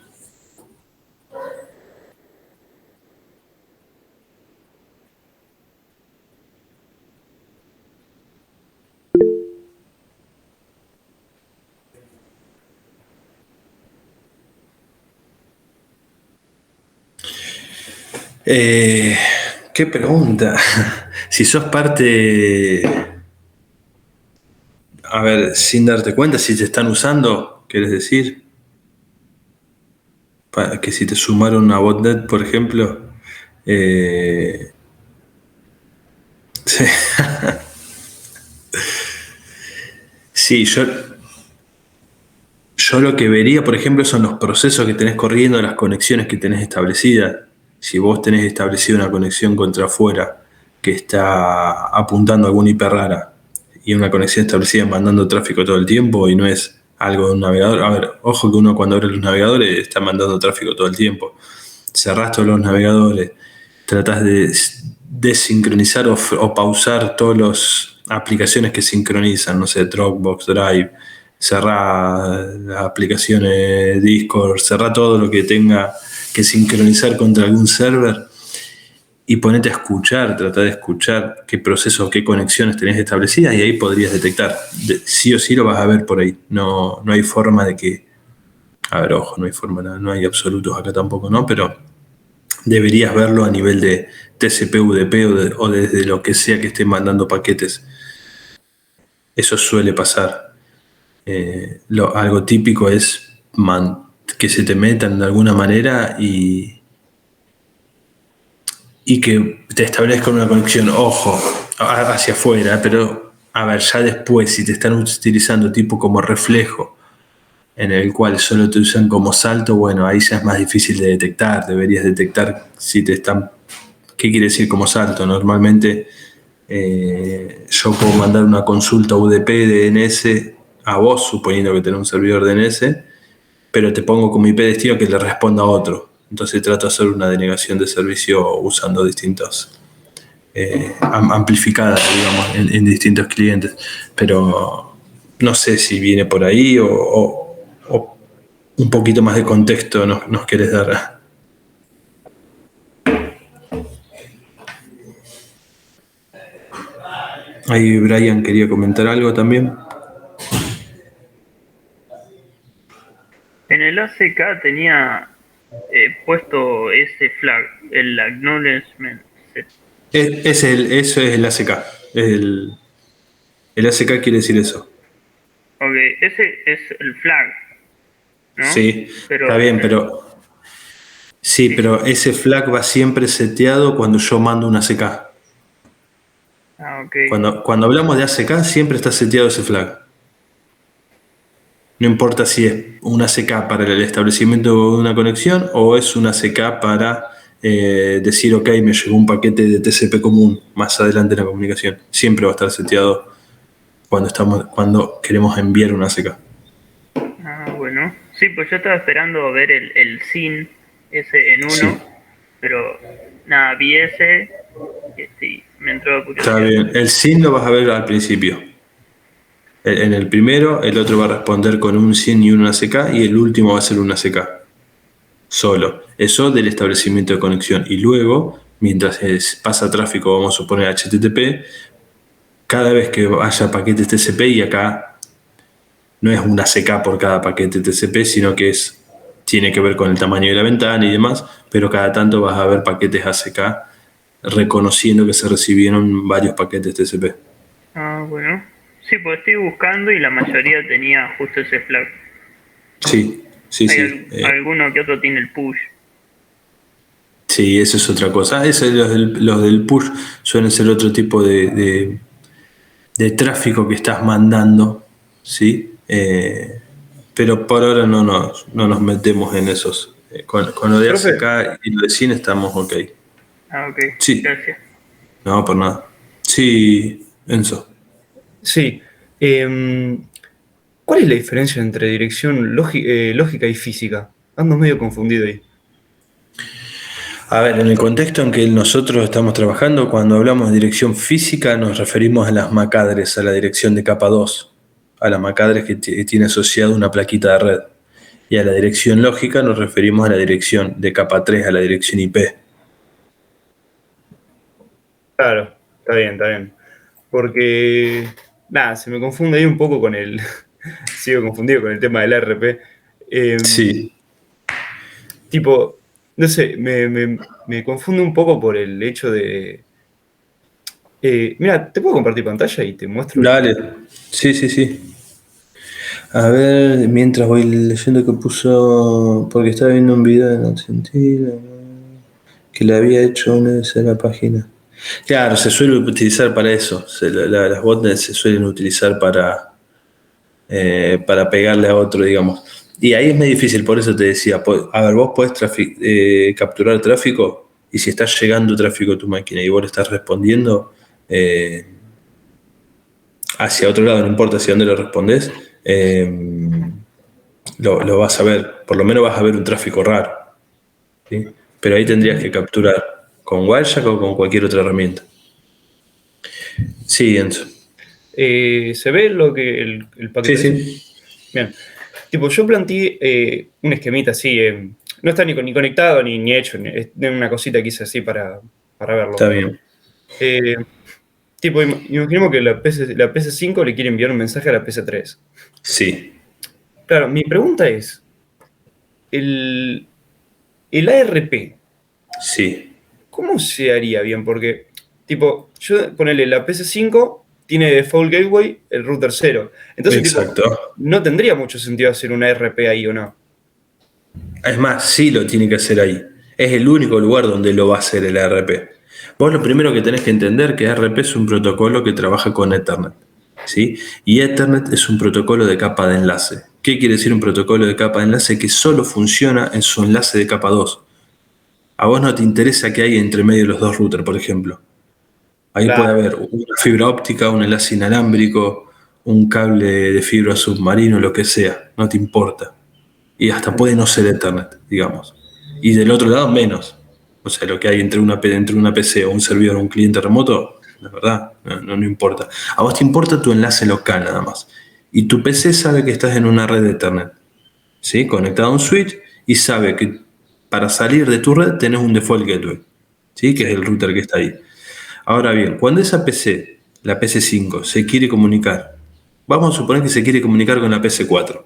Qué pregunta. Si sos parte, a ver, sin darte cuenta, si te están usando, ¿quieres decir? Que si te sumaron una botnet, por ejemplo. Sí. Sí, yo lo que vería, por ejemplo, son los procesos que tenés corriendo, las conexiones que tenés establecidas. Si vos tenés establecida una conexión contra afuera que está apuntando a alguna IP rara y una conexión establecida mandando tráfico todo el tiempo y no es algo de un navegador. A ver, ojo que uno cuando abre los navegadores está mandando tráfico todo el tiempo. Cerrás todos los navegadores, tratás de desincronizar o pausar todas las aplicaciones que sincronizan, no sé, Dropbox, Drive, cerrá las aplicaciones Discord, cerrá todo lo que tenga que sincronizar contra algún server y ponete a escuchar, tratá de escuchar qué procesos, qué conexiones tenés establecidas y ahí podrías detectar. Sí o sí lo vas a ver por ahí. No hay forma de que... A ver, ojo, no hay forma, no hay absolutos acá tampoco, ¿no? Pero deberías verlo a nivel de TCP, UDP o desde lo que sea que esté mandando paquetes. Eso suele pasar. Algo típico es que se te metan de alguna manera y que te establezcan una conexión, ojo, hacia afuera, pero a ver, ya después, si te están utilizando tipo como reflejo, en el cual solo te usan como salto, bueno, ahí ya es más difícil de detectar, deberías detectar si te están... ¿Qué quiere decir como salto? Normalmente yo puedo mandar una consulta UDP de DNS a vos, suponiendo que tenés un servidor DNS, pero te pongo como IP destino que le responda a otro. Entonces trato de hacer una denegación de servicio usando distintos amplificadas, digamos, en distintos clientes. Pero no sé si viene por ahí o un poquito más de contexto nos querés dar. Ahí Brian quería comentar algo también. En el ACK tenía puesto ese flag, el acknowledgement set. Eso es el ACK. El ACK quiere decir eso. Ok, ese es el flag, ¿no? Sí, pero, está bien, pero... Sí, pero ese flag va siempre seteado cuando yo mando un ACK. Okay. Cuando hablamos de ACK, siempre está seteado ese flag. No importa si es un ACK para el establecimiento de una conexión o es un ACK para decir, ok, me llegó un paquete de TCP común más adelante en la comunicación. Siempre va a estar seteado cuando queremos enviar un ACK. Bueno. Sí, pues yo estaba esperando ver el SYN ese en uno, sí. Pero nada, vi ese y sí, me entró curiosidad. Está bien, el SYN lo vas a ver al principio. En el primero, el otro va a responder con un SYN y un ACK y el último va a ser un ACK. Solo. Eso del establecimiento de conexión. Y luego, mientras pasa tráfico, vamos a suponer HTTP, cada vez que haya paquetes TCP, y acá no es un ACK por cada paquete TCP, sino que tiene que ver con el tamaño de la ventana y demás, pero cada tanto vas a ver paquetes ACK reconociendo que se recibieron varios paquetes TCP. Bueno. Sí, pues estoy buscando y la mayoría tenía justo ese flag. Sí. Alguno que otro tiene el push. Sí, eso es otra cosa. Los del push suelen ser otro tipo de tráfico que estás mandando, ¿sí? Pero por ahora no nos metemos en esos. Con lo de ACK y lo de SYN estamos ok. Ok, sí. Gracias. No, por nada. Sí, Enzo. Sí. ¿Cuál es la diferencia entre dirección lógica y física? Ando medio confundido ahí. A ver, en el contexto en que nosotros estamos trabajando, cuando hablamos de dirección física, nos referimos a las MAC address, a la dirección de capa 2, a la MAC address que tiene asociada una plaquita de red. Y a la dirección lógica nos referimos a la dirección de capa 3, a la dirección IP. Claro, está bien. Porque, nada, se me confunde ahí un poco con el... Sigo confundido con el tema del RP. Sí. Tipo, No sé, me confunde un poco por el hecho de... mira, ¿te puedo compartir pantalla y te muestro? Dale. Sí. A ver, mientras voy leyendo que puso, porque estaba viendo un video de Argentina que le había hecho una vez en la página. Claro, se suele utilizar para eso. Las botnets se suelen utilizar para pegarle a otro, digamos. Y ahí es muy difícil, por eso te decía, a ver, vos podés capturar tráfico y si está llegando tráfico a tu máquina y vos le estás respondiendo hacia otro lado, no importa hacia dónde lo respondés, lo vas a ver, por lo menos vas a ver un tráfico raro, ¿sí? Pero ahí tendrías que capturar con Wireshark o con cualquier otra herramienta. Sí, Enzo. ¿Se ve lo que el paquete? Sí. Bien. Tipo, yo planteé un esquemita así, no está ni conectado ni hecho, es una cosita que hice así para verlo. Está bien. Tipo, imaginemos que la PS5 le quiere enviar un mensaje a la PS3. Sí. Claro, mi pregunta es, el ARP, Sí. ¿cómo se haría bien? Porque, tipo, yo ponele la PS5 tiene default gateway el router 0. Entonces, exacto. Tipo, no tendría mucho sentido hacer un ARP ahí o no. Es más, sí lo tiene que hacer ahí. Es el único lugar donde lo va a hacer el ARP. Vos lo primero que tenés que entender que ARP es un protocolo que trabaja con Ethernet, ¿sí? Y Ethernet es un protocolo de capa de enlace. ¿Qué quiere decir un protocolo de capa de enlace? Que solo funciona en su enlace de capa 2. A vos no te interesa qué hay entre medio de los dos routers, por ejemplo. Ahí Claro. puede haber una fibra óptica, un enlace inalámbrico, un cable de fibra submarino, lo que sea. No te importa. Y hasta puede no ser Ethernet, digamos. Y del otro lado, menos. O sea, lo que hay entre una PC o un servidor o un cliente remoto, la verdad, no importa. A vos te importa tu enlace local nada más. Y tu PC sabe que estás en una red de Ethernet, ¿sí? Conectado a un switch y sabe que para salir de tu red tenés un default gateway, ¿sí? Que es el router que está ahí. Ahora bien, cuando esa PC, la PC5, se quiere comunicar, vamos a suponer que se quiere comunicar con la PC4.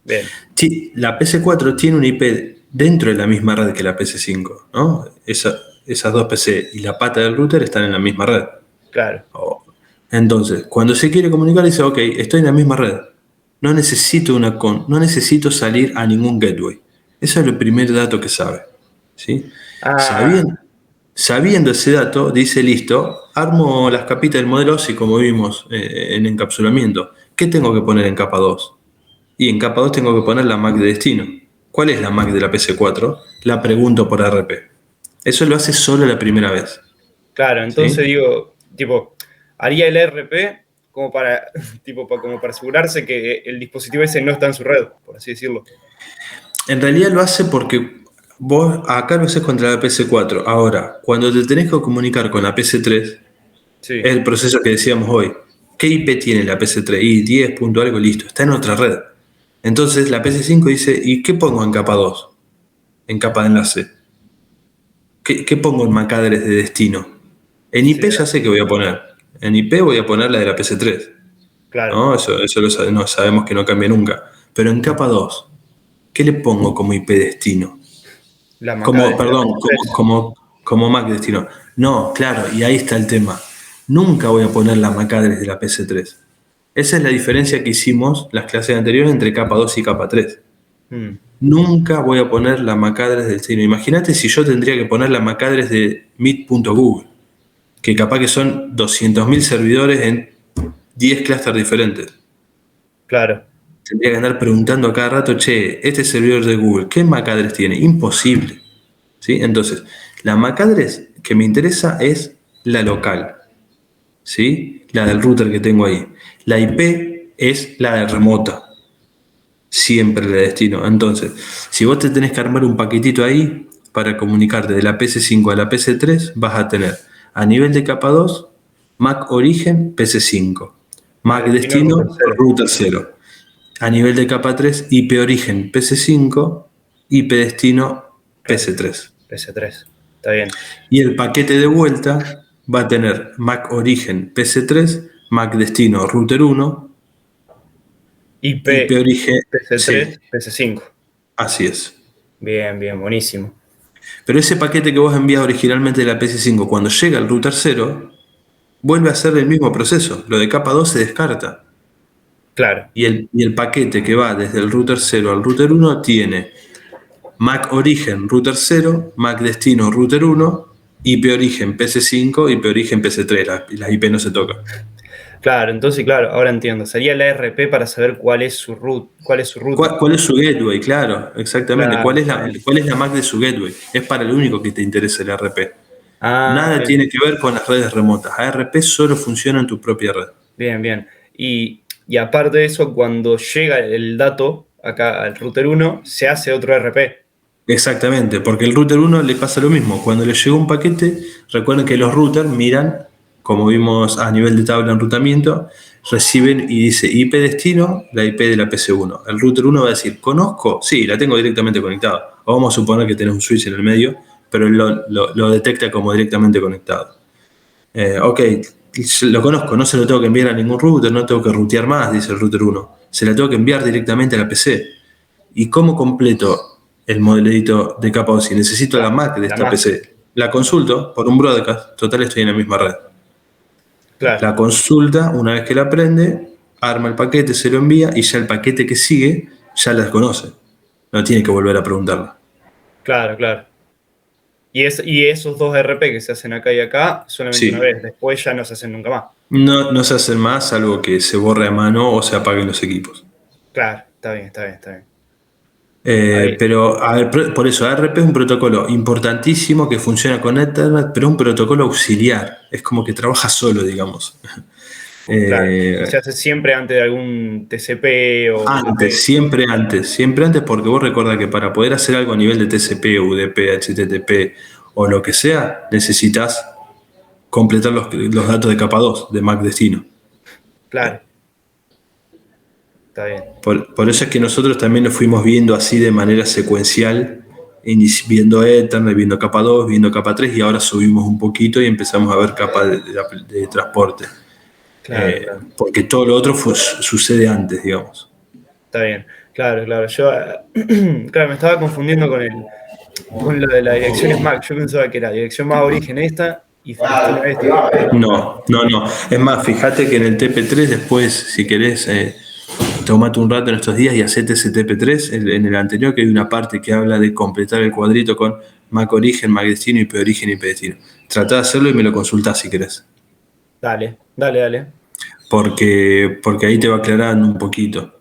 Bien. Sí, la PC4 tiene un IP dentro de la misma red que la PC5, ¿no? Esas dos PC y la pata del router están en la misma red. Claro. Entonces, cuando se quiere comunicar, dice, ok, estoy en la misma red. No necesito salir a ningún gateway. Ese es el primer dato que sabe, ¿sí? Sabiendo ese dato, dice, listo, armo las capitas del modelo OSI como vimos en encapsulamiento. ¿Qué tengo que poner en capa 2? Y en capa 2 tengo que poner la MAC de destino. ¿Cuál es la MAC de la PC4? La pregunto por ARP. Eso lo hace solo la primera vez. Claro, entonces ¿Sí? digo, tipo, haría el ARP como para asegurarse que el dispositivo ese no está en su red, por así decirlo. En realidad lo hace porque vos acá lo haces contra la PC4. Ahora, cuando te tenés que comunicar con la PC3, Sí. es el proceso que decíamos hoy. ¿Qué IP tiene la PC3? Y 10 punto algo, listo, está en otra red. Entonces la PC5 dice, ¿y qué pongo en capa 2? En capa de enlace. ¿Qué pongo en MAC address de destino? En IP ya sé que voy a poner. En IP voy a poner la de la PC3. Claro. ¿No? Eso no, sabemos que no cambia nunca. Pero en capa 2, ¿qué le pongo como IP destino? La MAC Como, address de la perdón, PC3. como MAC destino. No, claro, y ahí está el tema. Nunca voy a poner la MAC address de la PC3. Esa es la diferencia que hicimos las clases anteriores entre capa 2 y capa 3. Nunca voy a poner la MAC address del destino. Imagínate si yo tendría que poner la MAC address de meet.google, que capaz que son 200.000 servidores en 10 clústeres diferentes. Claro. Tendría que andar preguntando a cada rato, che, este servidor de Google, ¿qué MAC address tiene? Imposible. ¿Sí? Entonces, la MAC address que me interesa es la local, ¿sí? La del router que tengo ahí. La IP es la de remota, siempre la de destino. Entonces, si vos te tenés que armar un paquetito ahí para comunicarte de la PC5 a la PC3, vas a tener a nivel de capa 2, MAC origen PC5, MAC destino router 0. A nivel de capa 3, IP origen PC5, IP destino PC3. PC3, está bien. Y el paquete de vuelta va a tener MAC origen PC3, MAC destino router 1, IP origen PC3, sí, PC5. así es. Bien, buenísimo. Pero ese paquete que vos envías originalmente de la PC5, cuando llega al router 0, vuelve a hacer el mismo proceso. Lo de capa 2 se descarta. Claro. Y el paquete que va desde el router 0 al router 1 tiene MAC origen router 0, MAC destino router 1, IP origen PC5, IP origen PC3. Las IP no se tocan. Claro, entonces, claro, ahora entiendo. Sería la RP para saber cuál es su ruta. ¿Cuál es su gateway? Claro, exactamente. Claro, ¿Cuál es la MAC de su gateway? Es para lo único que te interesa el ARP. Ah, Nada bien, tiene que ver con las redes remotas. ARP solo funciona en tu propia red. bien, bien. Y aparte de eso, cuando llega el dato acá al router 1, se hace otro RP. Exactamente, porque el router 1 le pasa lo mismo. Cuando le llega un paquete, recuerden que los routers miran, como vimos a nivel de tabla de enrutamiento, reciben y dice IP destino, la IP de la PC1. El router 1 va a decir, ¿conozco? Sí, la tengo directamente conectada. O vamos a suponer que tenés un switch en el medio, pero lo detecta como directamente conectado. Ok, lo conozco, no se lo tengo que enviar a ningún router, no tengo que routear más, dice el router 1. Se la tengo que enviar directamente a la PC. ¿Y cómo completo el modelito de capa OSI? Necesito la MAC de La esta MAC. PC. La consulto por un broadcast, total estoy en la misma red. Claro, La consulta, una vez que la prende, arma el paquete, se lo envía y ya el paquete que sigue ya la conoce. No tiene que volver a preguntarla. claro, claro. Y esos dos RP que se hacen acá y acá, solamente una Sí. vez. Después ya no se hacen nunca más. No se hacen más, salvo que se borre a mano o se apaguen los equipos. Claro, está bien, está bien, está bien. Ahí, Pero a ver, por eso ARP es un protocolo importantísimo que funciona con Ethernet, pero es un protocolo auxiliar. Es como que trabaja solo, digamos. claro. Y Eh, se hace siempre antes de algún TCP o Antes, UDP. siempre antes, porque vos recuerda que para poder hacer algo a nivel de TCP, UDP, HTTP o lo que sea, necesitas completar los datos de capa 2 de MAC destino. Claro, está bien. Por eso es que nosotros también lo fuimos viendo así de manera secuencial, viendo Ethernet, viendo capa 2, viendo capa 3 y ahora subimos un poquito y empezamos a ver capa de transporte. Claro, claro. Porque todo lo otro sucede antes, digamos. Está bien. Claro, claro. Yo, claro, me estaba confundiendo con lo de la dirección SMAC. Yo pensaba que era dirección más origen esta y destino esta. No. Es más, fíjate que en el TP3 después, si querés, tomate un rato en estos días y hacete ese TP3. En el anterior que hay una parte que habla de completar el cuadrito con MAC origen, MAC destino, IP origen, IP destino. Tratá de hacerlo y me lo consultás si querés. Dale, dale, dale. Porque ahí te va aclarando un poquito.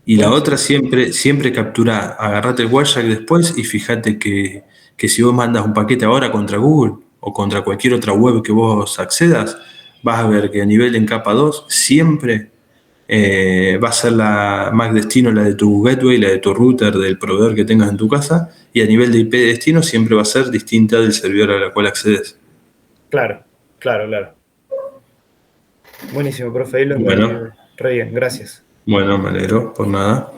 Y la Buenísimo. otra siempre captura, agarrate el Wireshark después y fíjate que si vos mandas un paquete ahora contra Google o contra cualquier otra web que vos accedas, vas a ver que a nivel en capa 2 siempre va a ser la MAC destino, la de tu gateway, la de tu router, del proveedor que tengas en tu casa, y a nivel de IP de destino siempre va a ser distinta del servidor al cual accedes. Claro, claro, claro. Buenísimo, profe. Ahí lo entendí Bueno, re bien. Gracias. bueno, me alegro, por nada.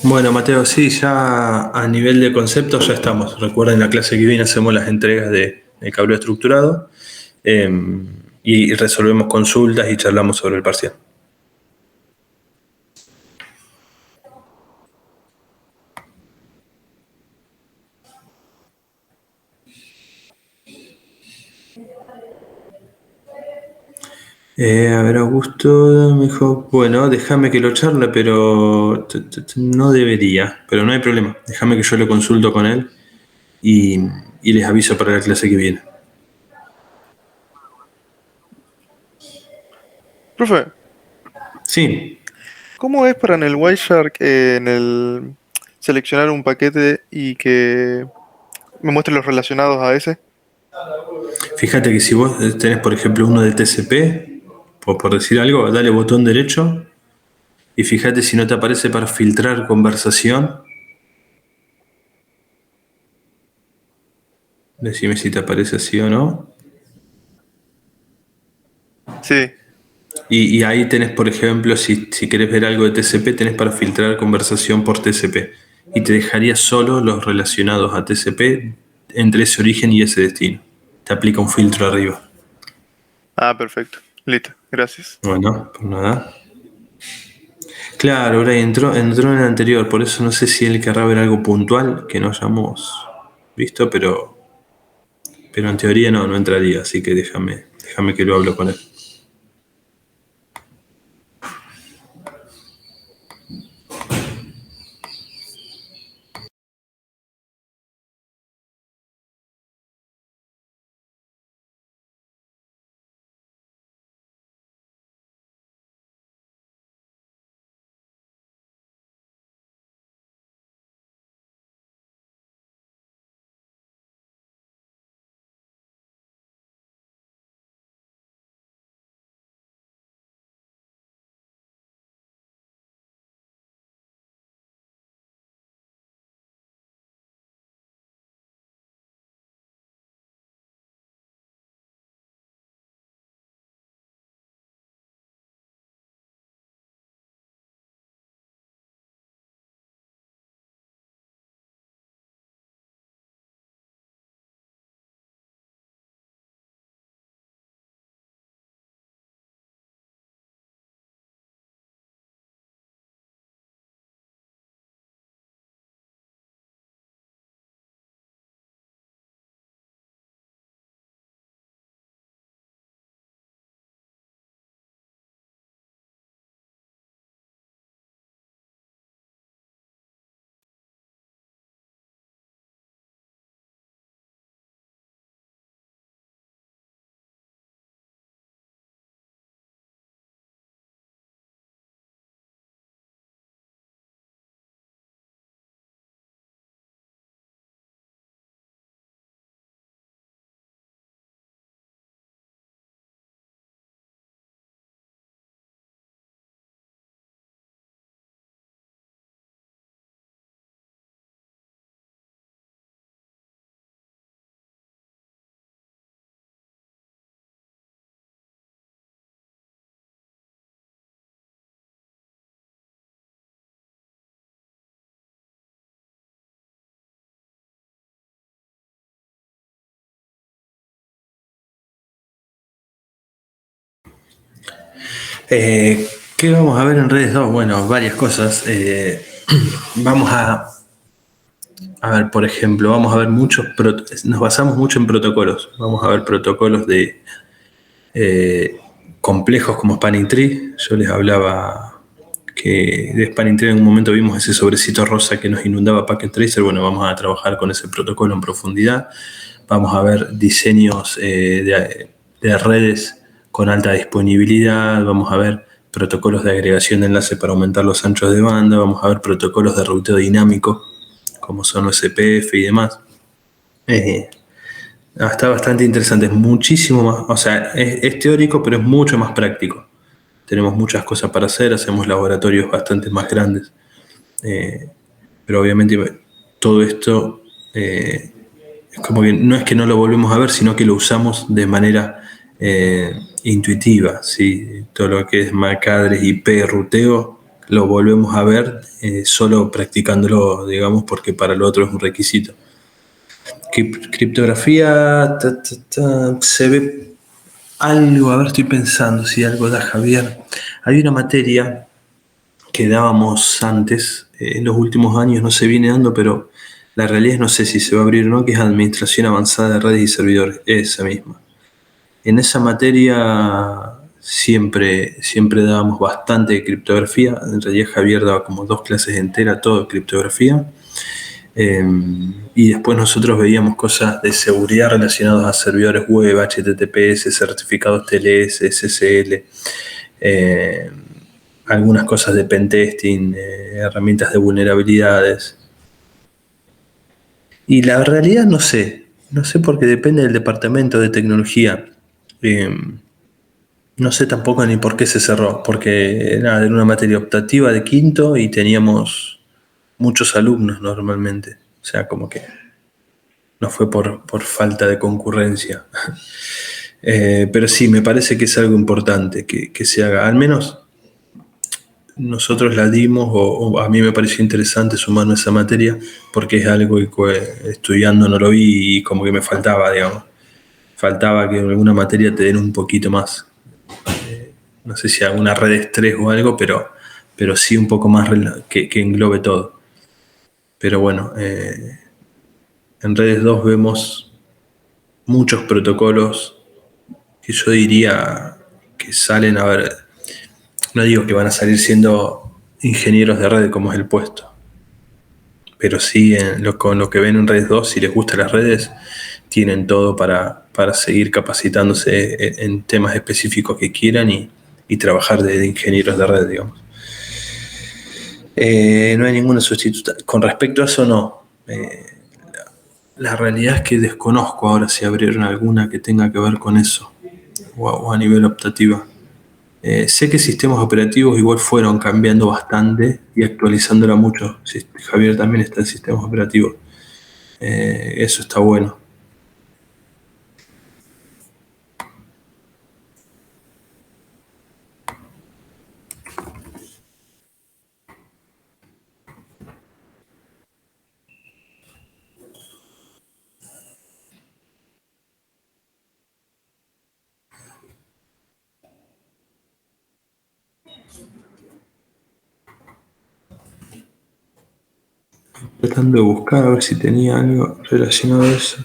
Bueno, Mateo, sí, ya a nivel de conceptos ya estamos. Recuerden, la clase que viene hacemos las entregas de cable estructurado eh, y resolvemos consultas y charlamos sobre el parcial. A ver, Augusto me dijo, bueno, déjame que lo charle, pero no debería, pero no hay problema. Déjame que yo lo consulto con él y, y les aviso para la clase que viene. Profe, Sí, ¿cómo es para en el Wireshark en el seleccionar un paquete y que me muestre los relacionados a ese? fíjate que si vos tenés, por ejemplo, uno de TCP, por decir algo, dale botón derecho y fíjate si no te aparece para filtrar conversación. Decime si te aparece así o no. Sí. Y ahí tenés, por ejemplo, si querés ver algo de TCP, tenés para filtrar conversación por TCP. Y te dejaría solo los relacionados a TCP entre ese origen y ese destino. Te aplica un filtro arriba. Ah, perfecto. Listo, gracias. Bueno, pues nada. Claro, ahora entró en el anterior, por eso no sé si él querrá ver algo puntual que no hayamos visto, pero en teoría no entraría, así que déjame que lo hablo con él. ¿Qué vamos a ver en redes 2? Bueno, varias cosas. Vamos a ver, por ejemplo, vamos a ver nos basamos mucho en protocolos. Vamos a ver protocolos de complejos como Spanning Tree. Yo les hablaba que de Spanning Tree en un momento vimos ese sobrecito rosa que nos inundaba Packet Tracer. Bueno, vamos a trabajar con ese protocolo en profundidad. Vamos a ver diseños de redes con alta disponibilidad. Vamos a ver protocolos de agregación de enlace para aumentar los anchos de banda. Vamos a ver protocolos de ruteo dinámico como son los CPF y demás. Está bastante interesante, es muchísimo más, o sea, es teórico, pero es mucho más práctico. Tenemos muchas cosas para hacer, hacemos laboratorios bastante más grandes. Pero obviamente todo esto es como que no es que no lo volvemos a ver, sino que lo usamos de manera intuitiva. ¿Sí? Todo lo que es MAC address, IP, ruteo, lo volvemos a ver solo practicándolo, digamos, porque para lo otro es un requisito. Criptografía, se ve algo, a ver, estoy pensando si algo da Javier. Hay una materia que dábamos antes, en los últimos años no se viene dando, pero la realidad es no sé si se va a abrir o no, que es Administración Avanzada de Redes y Servidores, esa misma. En esa materia siempre dábamos bastante de criptografía. En realidad Javier daba como 2 clases enteras, todo de criptografía. Y después nosotros veíamos cosas de seguridad relacionadas a servidores web, HTTPS, certificados TLS, SSL, algunas cosas de pentesting, herramientas de vulnerabilidades. Y la realidad no sé porque depende del departamento de tecnología. No sé tampoco ni por qué se cerró, porque era una materia optativa de quinto y teníamos muchos alumnos normalmente. O sea, como que no fue por falta de concurrencia. Pero sí, me parece que es algo importante que se haga. Al menos nosotros la dimos, o a mí me pareció interesante sumarme a esa materia, porque es algo que estudiando no lo vi y como que me faltaba, digamos. Faltaba que en alguna materia te den un poquito más. No sé si alguna red de estrés o algo, pero sí un poco más que englobe todo. Pero bueno, en redes 2 vemos muchos protocolos que yo diría que salen, a ver, no digo que van a salir siendo ingenieros de red como es el puesto, pero sí con lo que ven en redes 2, si les gustan las redes, tienen todo para seguir capacitándose en temas específicos que quieran y trabajar de ingenieros de red, digamos. No hay ninguna sustituta. Con respecto a eso, no. La realidad es que desconozco ahora si abrieron alguna que tenga que ver con eso, o a nivel optativa. Sé que sistemas operativos igual fueron cambiando bastante y actualizándola mucho. Javier también está en sistemas operativos. Eso está bueno. Tratando de buscar a ver si tenía algo relacionado a eso.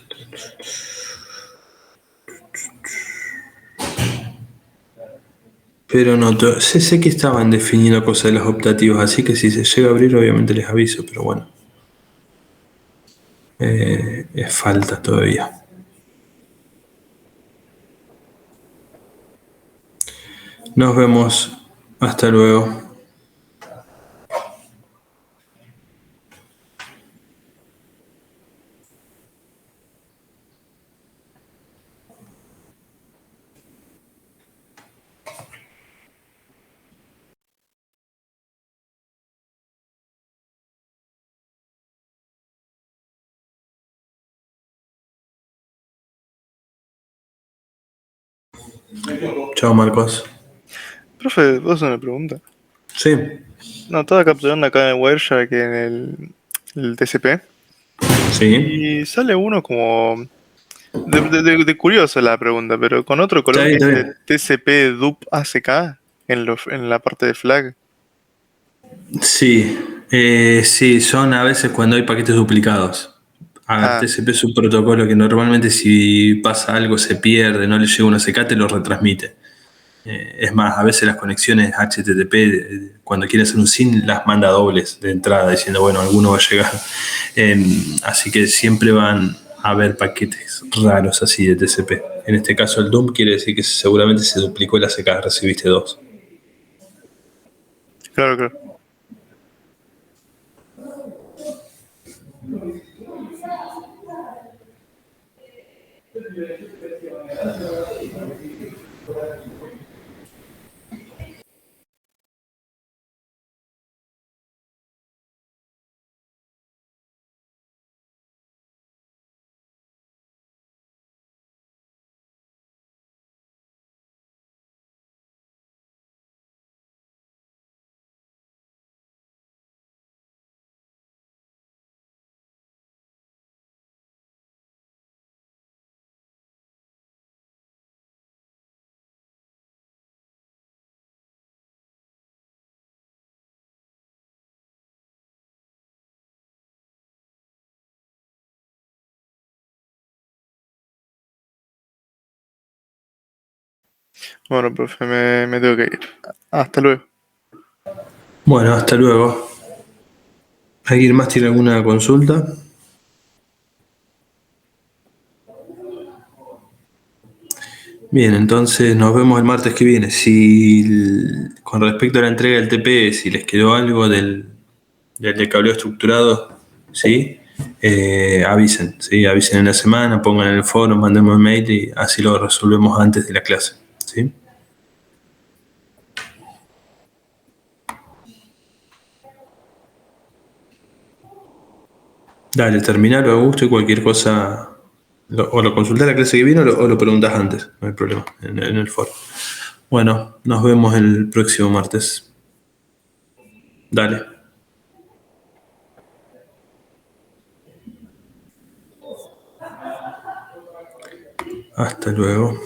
Pero no, sé que estaban definiendo cosas de las optativas, así que si se llega a abrir obviamente les aviso, pero bueno. Es falta todavía. Nos vemos. Hasta luego. Chao, Marcos. Profe, ¿vos una pregunta? Sí. No, estaba capturando acá en Wireshark en el TCP. Sí. Y sale uno como. De curioso la pregunta, pero con otro Está color bien, que está dice bien. TCP DUP ACK en la parte de flag. Sí. Sí, son a veces cuando hay paquetes duplicados. A ver, Ah, TCP es un protocolo que normalmente si pasa algo se pierde, no le llega una CK, te lo retransmite. Es más, a veces las conexiones HTTP, cuando quiere hacer un SYN, las manda dobles de entrada, diciendo, bueno, alguno va a llegar. Así que siempre van a haber paquetes raros así de TCP. En este caso el dump quiere decir que seguramente se duplicó la CK, recibiste 2. claro, claro. Bueno, profe, me tengo que ir. Hasta luego. Bueno, hasta luego. ¿Alguien más tiene alguna consulta? Bien, entonces nos vemos el martes que viene. Con respecto a la entrega del TP, si les quedó algo del cableo estructurado, ¿sí? Avisen, ¿sí? Avisen en la semana, pongan en el foro, mandemos un mail y así lo resolvemos antes de la clase, ¿sí? Dale, terminalo, Augusto, y cualquier cosa o lo consultás la clase que viene o lo preguntás antes, no hay problema, en el foro. Bueno, nos vemos el próximo martes. Dale. Hasta luego.